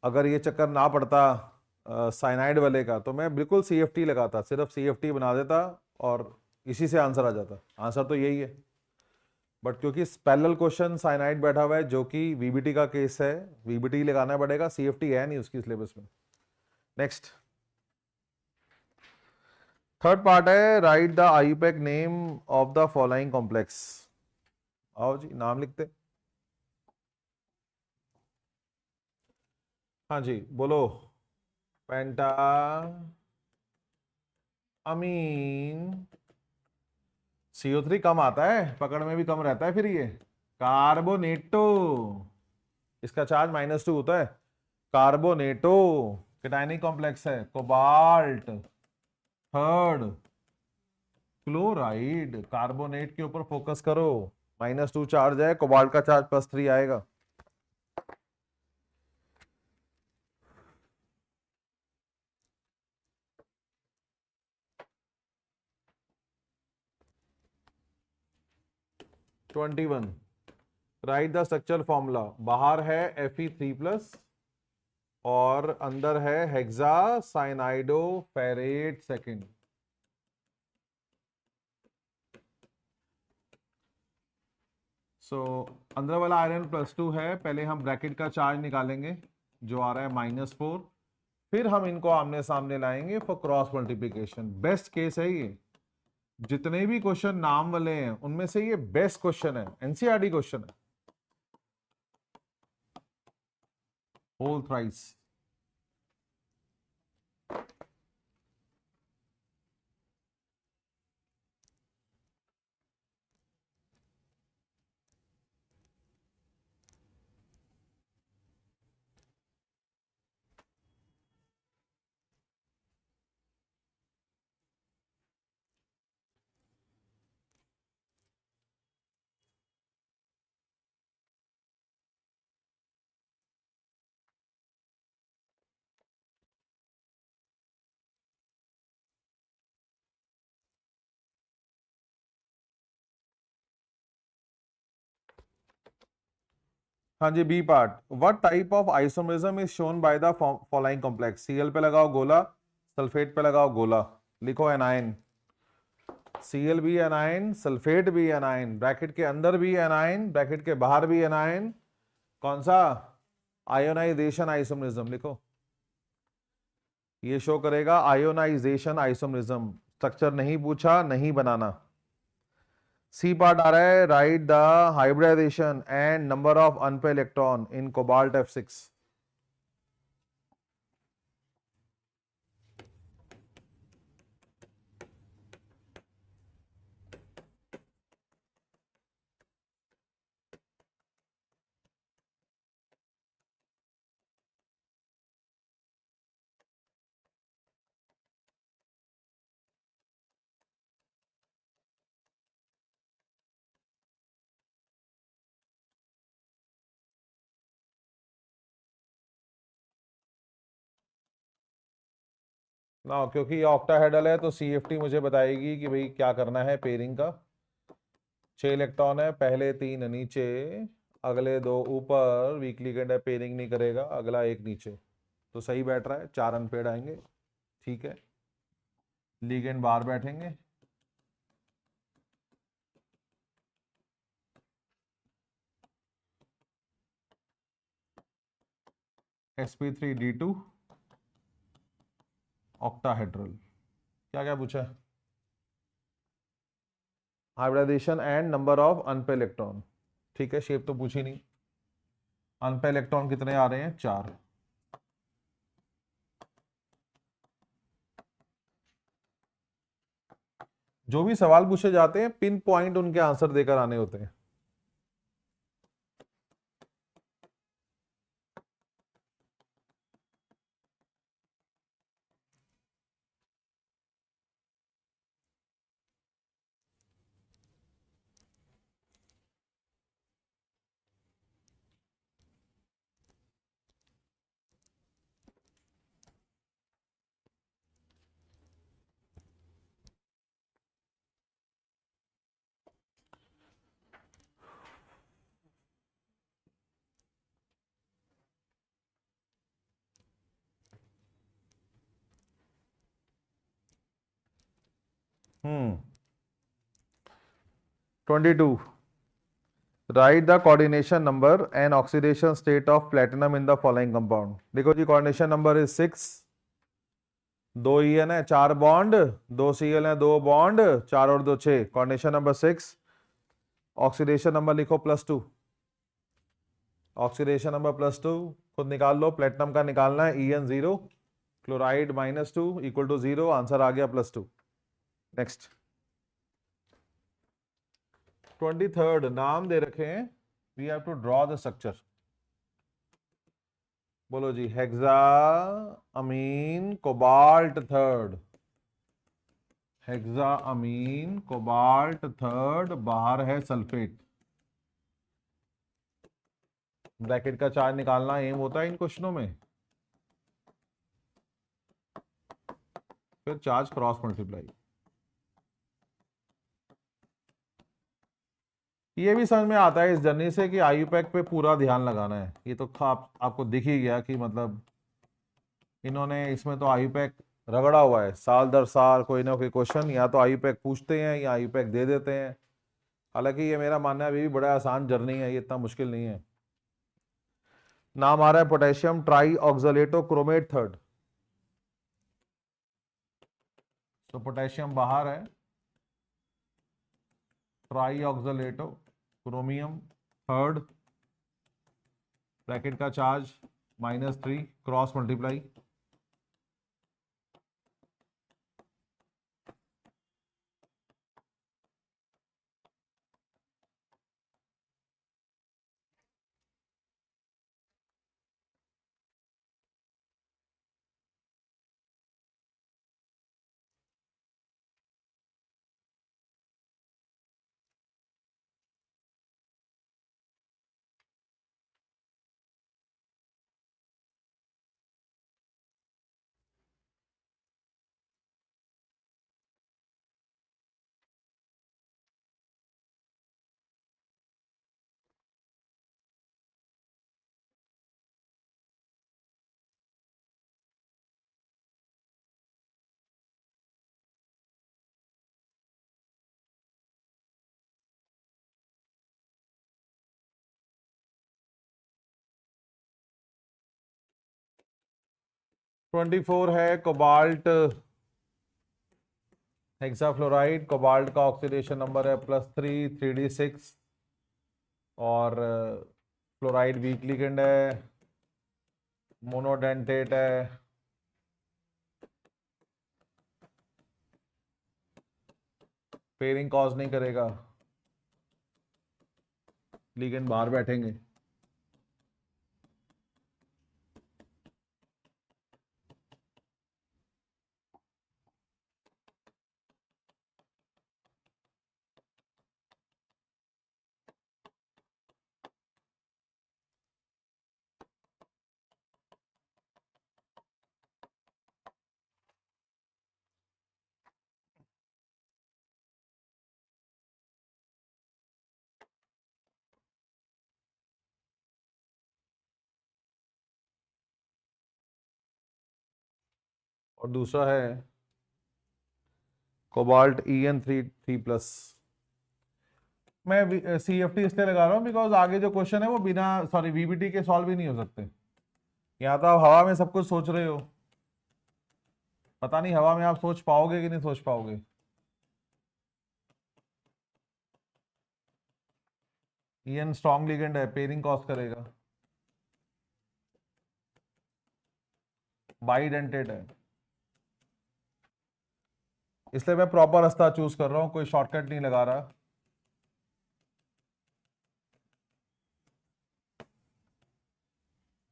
अगर ये चक्कर ना पड़ता साइनाइड वाले का, तो मैं बिल्कुल CFT लगाता, सिर्फ CFT बना देता और इसी से आंसर आ जाता। आंसर तो यही है, बट क्योंकि पैरेलल क्वेश्चन साइनाइड बैठा हुआ है, जो कि VBT का केस है, VBT लगाना पड़ेगा, CFT है नहीं उसकी सिलेबस में। नेक्स्ट, थर्ड पार्ट है, right the IUPAC name of the following complex. आओ जी, नाम लिखते। हाँ जी बोलो। पेंटा अमीन। CO3 कम आता है, पकड़ में भी कम रहता है फिर ये। कार्बोनेटो, इसका चार्ज -2 होता है। कार्बोनेटो केटायनिक कॉम्प्लेक्स है। Cobalt third. क्लोराइड, कार्बोनेट के ऊपर फोकस करो, -2 चार्ज है, कोबाल्ट का चार्ज +3 आएगा। #21, राइट द स्ट्रक्चरल फॉर्मूला। बाहर है Fe3+ और अंदर है हेक्सा साइनाइडो फेरेट सेकेंड। अंदर वाला आयरन +2 है, पहले हम ब्रैकेट का चार्ज निकालेंगे जो आ रहा है -4, फिर हम इनको आमने सामने लाएंगे for cross multiplication. Best case है ये, जितने भी क्वेश्चन नाम वाले हैं उनमें से ये बेस्ट क्वेश्चन है, NCERT क्वेश्चन है। Whole thrice. हाँ जी, B part, what type of isomerism is shown by the following complex. Cl पे लगाओ गोला, सल्फेट पे लगाओ गोला, लिखो एनाइन, Cl भी एनाइन, सल्फेट भी एनाइन, ब्रैकेट के अंदर भी एनाइन, ब्रैकेट के बाहर भी एनाइन, कौन सा, आयोनाइजेशन आइसोमरिज्म लिखो, ये शो करेगा आयोनाइजेशन आइसोमरिज्म। स्ट्रक्चर नहीं पूछा, नहीं बनाना। सी पार्ट आ रहा है, right the hybridization and number of unpaired electron in cobalt F6। ना क्योंकि ये ऑक्टाहेड्रल है तो CFT मुझे बताएगी कि भाई क्या करना है पेयरिंग का। 6 इलेक्ट्रॉन है, पहले 3 नीचे, अगले 2 ऊपर, वीक लिगेंड है, पेयरिंग नहीं करेगा, अगला एक नीचे, तो सही बैठ रहा है, 4 अनपेयर्ड आएंगे, ठीक है। लिगेंड बाहर बैठेंगे, sp3d2 ऑक्टाहेड्रल। क्या क्या पूछा है, hybridization and number of unpaired electron, ठीक है, शेप तो पूछी नहीं। अनपेयर इलेक्ट्रॉन कितने आ रहे हैं, 4। जो भी सवाल पूछे जाते हैं पिन पॉइंट उनके आंसर देकर आने होते हैं। हम्म 22, right the coordination number and oxidation state of platinum in the following compound. देखो जी, कोऑर्डिनेशन नंबर इज 6, 2 EN है, 4 बॉन्ड, 2 Cl है, 2 बॉन्ड, 4 और 2 6, कोऑर्डिनेशन नंबर 6। ऑक्सीडेशन नंबर लिखो +2, ऑक्सीडेशन नंबर +2, खुद निकाल लो, प्लेटिनम का निकालना है, En 0, chloride -2 equal to 0, answer आ गया +2। नेक्स्ट 23rd, नाम दे रखे हैं, we have to draw the structure. बोलो जी, hexa amine cobalt third, hexa amine cobalt third, बाहर है सल्फेट। ब्रैकेट का चार्ज निकालना एम होता है इन क्वेश्चनों में, फिर चार्ज क्रॉस मल्टीप्लाई। ये भी समझ में आता है इस जर्नी से कि आयुपैक पे पूरा ध्यान लगाना है। ये तो आपको दिख ही गया कि मतलब इन्होंने इसमें तो आयुपैक रगड़ा हुआ है, साल दर साल कोई ना कोई क्वेश्चन या तो आयुपैक पूछते हैं या आयुपैक दे देते हैं। हालांकि ये मेरा मानना है अभी भी बड़ा आसान जर्नी है, ये इतना मुश्किल नहीं है। नाम आ रहा है पोटेशियम ट्राई ऑक्सलेटो क्रोमेट थर्ड, तो पोटेशियम बाहर है, ट्राई ऑक्सलेटो क्रोमियम थर्ड, ब्रैकेट का चार्ज -3, क्रॉस मल्टीप्लाई। 24 है कोबाल्ट हेक्साफ्लोराइड। कोबाल्ट का ऑक्सीडेशन नंबर है +3 3d6 और फ्लोराइड वीक लिगेंड है, मोनोडेंटेट है। पेयरिंग कॉज नहीं करेगा, लिगेंड बाहर बैठेंगे। और दूसरा है कोबाल्ट EN3+। मैं CFT इसलिए लगा रहा हूँ बिकॉज आगे जो क्वेश्चन है वो बिना VBT के सॉल्व ही नहीं हो सकते। यहाँ तो आप हवा में सब कुछ सोच रहे हो, पता नहीं हवा में आप सोच पाओगे कि नहीं सोच पाओगे। EN स्ट्रॉन्ग लिगेंड है, पेयरिंग कॉज करेगा, बाइडेंटेड है, इसलिए मैं प्रॉपर रास्ता चूज कर रहा हूं, कोई शॉर्टकट नहीं लगा रहा।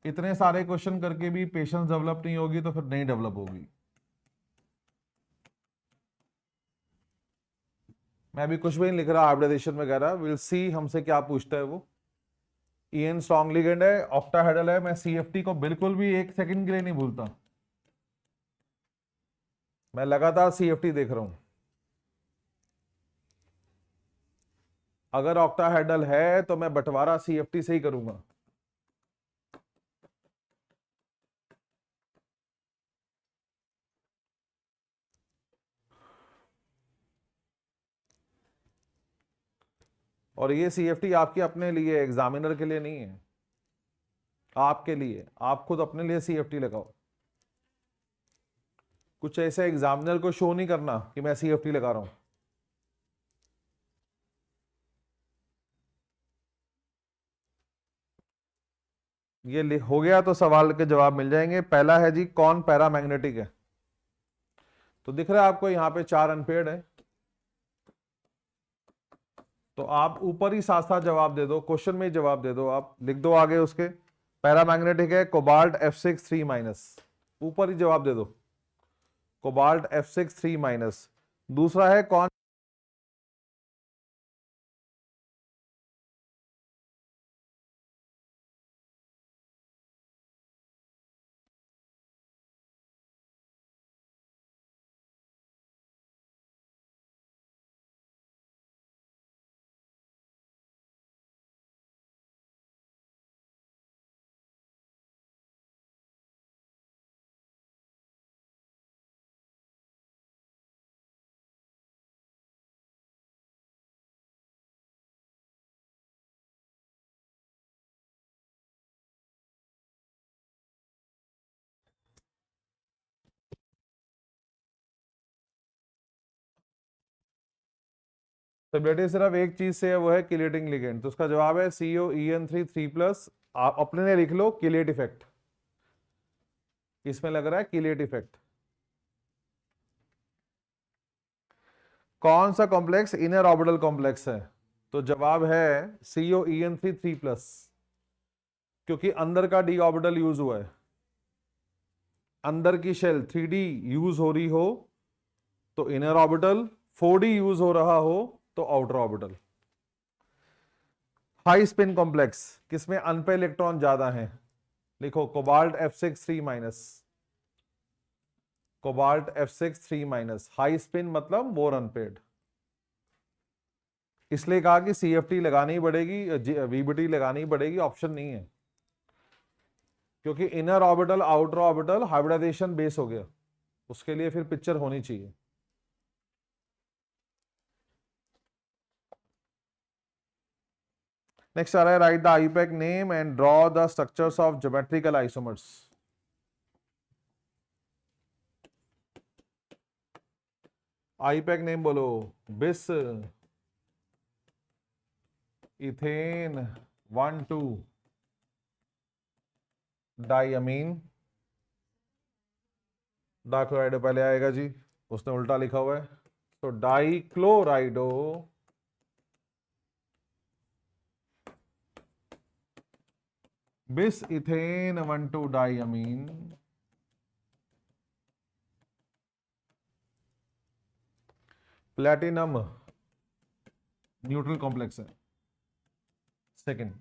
इतने सारे क्वेश्चन करके भी पेशेंस डेवलप नहीं होगी तो फिर नहीं डेवलप होगी। मैं अभी कुछ भी नहीं लिख रहा हाइब्रिडाइजेशन वगैरह, विल सी हमसे क्या पूछता है वो। EN स्ट्रॉन्ग लिगेंड है, ऑक्टाहेड्रल है। मैं CFT को बिल्कुल भी एक सेकंड के लिए नहीं भूलता, मैं लगातार CFT देख रहा हूं। अगर ऑक्टाहेड्रल है तो मैं बंटवारा CFT से ही करूंगा। और ये CFT आपके अपने लिए, एग्जामिनर के लिए नहीं है, आपके लिए। आप खुद अपने लिए CFT लगाओ, कुछ ऐसे एग्जामिनर को शो नहीं करना कि मैं CFT लगा रहा हूं। ये हो गया तो सवाल के जवाब मिल जाएंगे। पहला है जी, कौन पैरामैग्नेटिक है? तो दिख रहा है आपको यहाँ पे 4 अनपेयर्ड है, तो आप ऊपर ही साथ साथ जवाब दे दो, क्वेश्चन में ही जवाब दे दो, आप लिख दो आगे उसके। पैरामैग्नेटिक है कोबाल्ट F6 3-, ऊपर ही जवाब दे दो, कोबाल्ट F6 3-। दूसरा है कौन स्टेबिलिटी सिर्फ एक चीज से है, वो है किलेटिंग लिगेंड। तो उसका जवाब है COEN3 3+। आप अपने लिए लिख लो किलेट इफेक्ट, इसमें लग रहा है किलेट इफेक्ट। कौन सा कॉम्प्लेक्स इनर ऑर्बिटल कॉम्प्लेक्स है? तो जवाब है COEN3 3+, क्योंकि अंदर का डी ऑर्बिटल यूज हुआ है। अंदर की शेल 3D यूज हो रही हो तो इनर ऑर्बिटल, 4D यूज हो रहा हो तो outer orbital. High spin complex किसमें अनपेड इलेक्ट्रॉन ज्यादा हैं? लिखो cobalt F6 3-। Cobalt F6 3-, high spin मतलब मोर अनपेड। इसलिए कहा कि CFT लगानी पड़ेगी, VBT लगानी पड़ेगी, ऑप्शन नहीं है, क्योंकि inner orbital outer orbital hybridization base हो गया, उसके लिए फिर पिक्चर होनी चाहिए। नेक्स्ट आ रहा है, right the IUPAC name and draw the structures of geometrical isomers. IUPAC name बोलो, बिस इथेन 1,2 डाइअमीन डाइक्लोराइडो पहले आएगा जी, उसने उल्टा लिखा हुआ है, तो dichlorido bis ethane 1,2 diamine platinum neutral complex है। Second,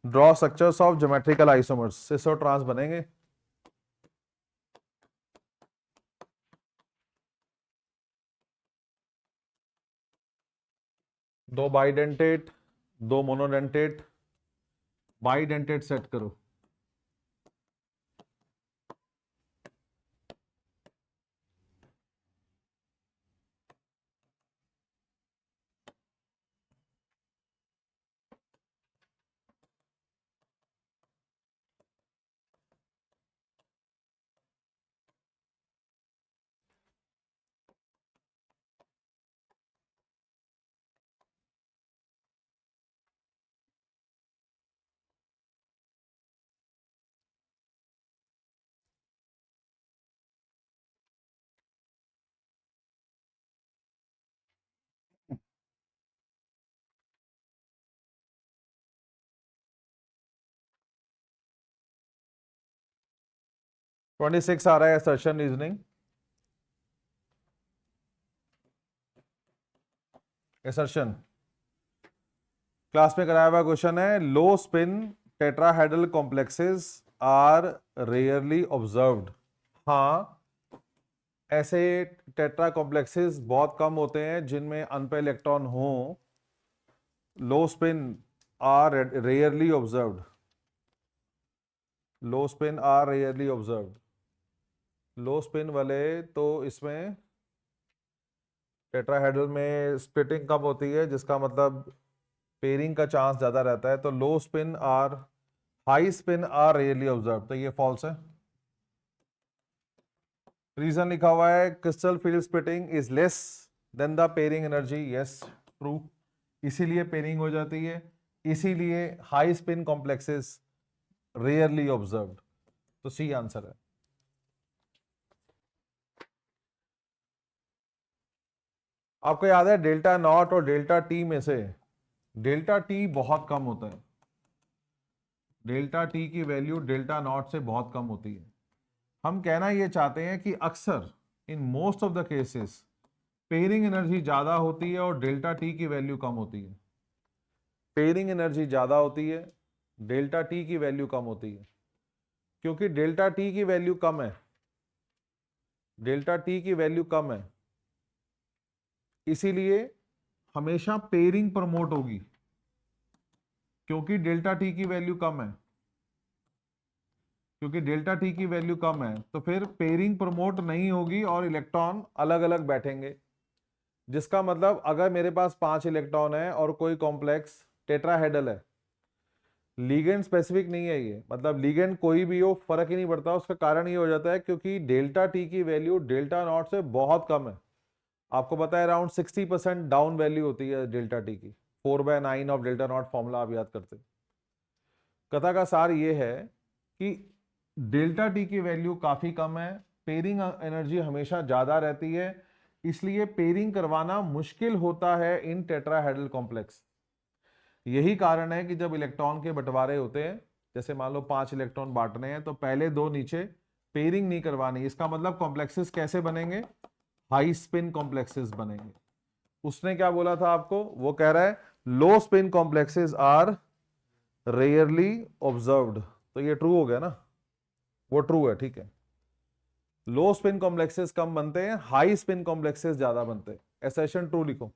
draw structures of geometrical isomers, cis और ट्रांस बनेंगे। दो बाइडेंटेट, दो मोनोडेंटेट, बाइडेंटेट सेट करो। ट्वेंटी सिक्स आ रहा है असर्शन रीजनिंग। असर्शन क्लास में कराया हुआ क्वेश्चन है, low spin tetrahedral complexes are rarely observed. हाँ, ऐसे टेट्रा कॉम्प्लेक्सेस बहुत कम होते हैं जिनमें अनपेयर इलेक्ट्रॉन हो। Low spin are rarely observed, low spin are rarely observed. Low spin वाले तो इसमें टेट्राहेड्रल में स्प्लिटिंग कम होती है, जिसका मतलब पेयरिंग का चांस ज्यादा रहता है। तो low spin are, high spin are rarely observe, तो ये फॉल्स है। रीजन लिखा हुआ है, crystal field splitting is less than the pairing energy. Yes, true, इसीलिए पेयरिंग हो जाती है, इसीलिए high spin complexes rarely observed. तो सी आंसर है। आपको याद है डेल्टा नॉट और डेल्टा टी में से डेल्टा टी बहुत कम होता है, डेल्टा टी की वैल्यू डेल्टा नॉट से बहुत कम होती है। हम कहना ये चाहते हैं कि अक्सर in most of the cases pairing energy ज्यादा होती है और डेल्टा टी की वैल्यू कम होती है। पेयरिंग एनर्जी ज्यादा होती है, डेल्टा टी की वैल्यू कम होती है। क्योंकि डेल्टा टी की वैल्यू कम है, डेल्टा टी की वैल्यू कम है, इसीलिए हमेशा पेयरिंग प्रमोट होगी। क्योंकि डेल्टा टी की वैल्यू कम है, क्योंकि डेल्टा टी की वैल्यू कम है, तो फिर पेयरिंग प्रमोट नहीं होगी और इलेक्ट्रॉन अलग अलग बैठेंगे। जिसका मतलब अगर मेरे पास 5 इलेक्ट्रॉन है और कोई कॉम्प्लेक्स टेट्राहेड्रल है, लीगेंड स्पेसिफिक नहीं है ये, मतलब लीगेंड कोई भी हो फर्क ही नहीं पड़ता। उसका कारण ये हो जाता है क्योंकि डेल्टा टी की वैल्यू डेल्टा नॉट से बहुत कम है। आपको पता है अराउंड 60% डाउन वैल्यू होती है डेल्टा टी की। 4/9 ऑफ डेल्टा नॉट फॉर्मूला आप याद करते। कथा का सार ये है कि डेल्टा टी की वैल्यू काफी कम है, पेयरिंग एनर्जी हमेशा ज्यादा रहती है, इसलिए पेयरिंग करवाना मुश्किल होता है इन टेट्राहेड्रल कॉम्प्लेक्स। यही कारण है कि जब इलेक्ट्रॉन के बंटवारे होते हैं, जैसे मान लो 5 इलेक्ट्रॉन बांटने हैं, तो पहले 2 नीचे पेयरिंग नहीं करवानी। इसका मतलब कॉम्प्लेक्सेस कैसे बनेंगे, हाई स्पिन कॉम्प्लेक्सेस बनेंगे। उसने क्या बोला था आपको, वो कह रहा है low spin complexes are rarely observed, तो ये ट्रू हो गया ना, वो ट्रू है, ठीक है। लो स्पिन कॉम्प्लेक्सेस कम बनते हैं, हाई स्पिन कॉम्प्लेक्सेस ज्यादा बनते हैं। एसेशन ट्रू लिखो,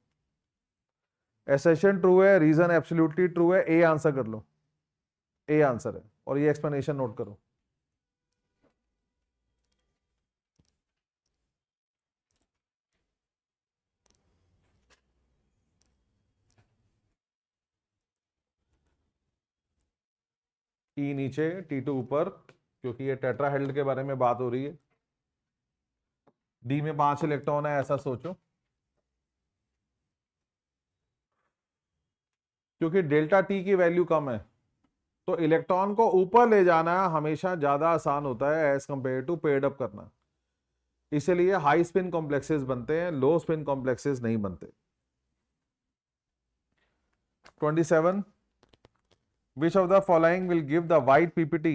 एसेशन ट्रू है, रीजन एब्सोल्युटली ट्रू है, ए आंसर कर लो, ए आंसर है। और ये एक्सप्लेनेशन नोट करो। ई नीचे T2 ऊपर, क्योंकि ये टेट्राहेड्रल के बारे में बात हो रही है। डी में 5 इलेक्ट्रॉन है ऐसा सोचो, क्योंकि डेल्टा टी की वैल्यू कम है तो इलेक्ट्रॉन को ऊपर ले जाना हमेशा ज्यादा आसान होता है as compare to paired up करना। इसलिए हाई स्पिन कॉम्प्लेक्सेस बनते हैं, लो स्पिन कॉम्प्लेक्सेस नहीं बनते। 27 which of the following will give the white ppt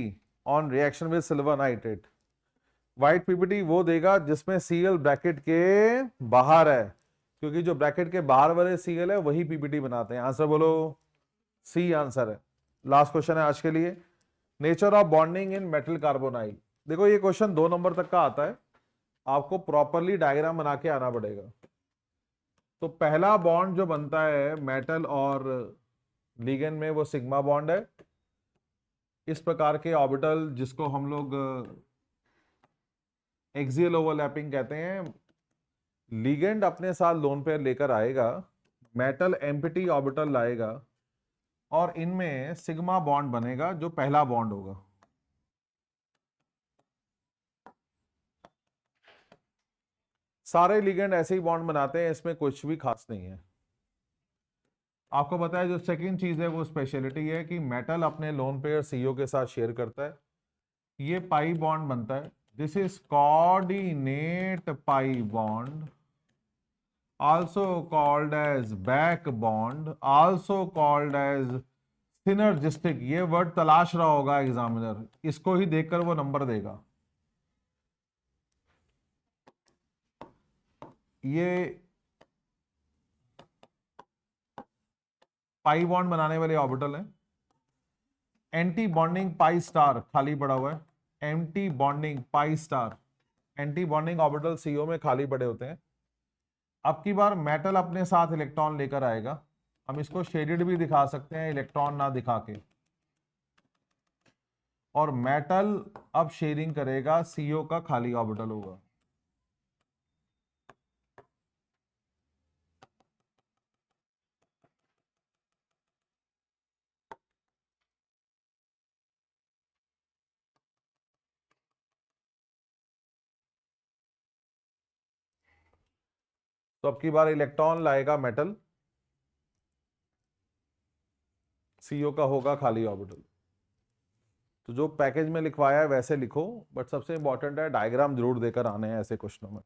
on reaction with silver nitrate? White PPT वो देगा जिसमें सीएल ब्रैकेट के बाहर है, क्योंकि जो ब्रैकेट के बाहर वाले सीएल है वही पीपीटी बनाते हैं। आंसर बोलो, सी आंसर है। लास्ट क्वेश्चन है आज के लिए, nature of bonding in metal carbonyl. देखो ये क्वेश्चन 2 नंबर तक का आता है, आपको प्रॉपरली डायग्राम बना के आना पड़ेगा। तो पहला बॉन्ड जो बनता है मेटल और लिगेंड में वो सिग्मा बॉन्ड है। इस प्रकार के ऑर्बिटल जिसको हम लोग एक्सियल ओवरलैपिंग कहते हैं, लिगेंड अपने साथ लोन पेयर लेकर आएगा, मेटल एम्प्टी ऑर्बिटल लाएगा और इनमें सिग्मा बॉन्ड बनेगा जो पहला बॉन्ड होगा। सारे लिगेंड ऐसे ही बॉन्ड बनाते हैं, इसमें कुछ भी खास नहीं है। आपको पता है जो सेकंड चीज है वो स्पेशलिटी है कि मेटल अपने लोन पेयर सीओ के साथ शेयर करता है, ये पाई बॉन्ड बनता है। This is coordinate pi bond, also called as back bond, also called as synergistic। ये वर्ड तलाश रहा होगा एग्जामिनर, इसको ही देखकर वो नंबर देगा। ये पाई बॉन्ड बनाने वाले ऑर्बिटल हैं। एंटी बॉन्डिंग पाई स्टार खाली पड़ा हुआ है, anti bonding pi star, anti bonding orbital CO में खाली पड़े होते हैं। अब की बार मेटल अपने साथ इलेक्ट्रॉन लेकर आएगा, हम इसको शेडेड भी दिखा सकते हैं इलेक्ट्रॉन ना दिखा के, और मेटल अब शेयरिंग करेगा, सीओ का खाली ऑर्बिटल होगा। तो अब की बार इलेक्ट्रॉन लाएगा मेटल, सीओ का होगा खाली ऑर्बिटल। तो जो पैकेज में लिखवाया है वैसे लिखो, बट सबसे इंपॉर्टेंट है डायग्राम जरूर देकर आने हैं ऐसे क्वेश्चनों में।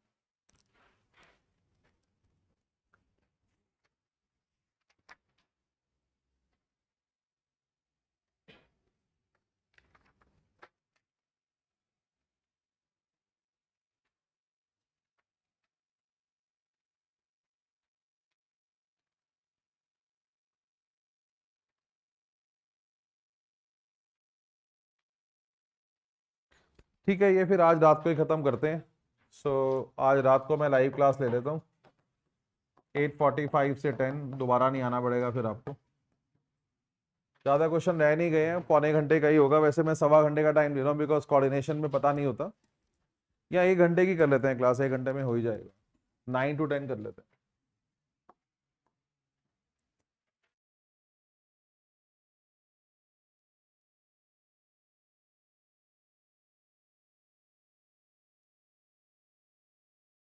ठीक है, ये फिर आज रात को ही खत्म करते हैं। आज रात को मैं लाइव क्लास ले लेता हूँ 8:45 से 10, दोबारा नहीं आना पड़ेगा फिर आपको। ज़्यादा क्वेश्चन रह नहीं गए हैं, पौने घंटे का ही होगा। वैसे मैं 1.25 घंटे का टाइम ले रहा हूँ बिकॉज कोऑर्डिनेशन में पता नहीं होता, या 1 घंटे की कर लेते हैं क्लास, 1 घंटे में हो ही जाएगा। 9 to 10 कर लेते हैं।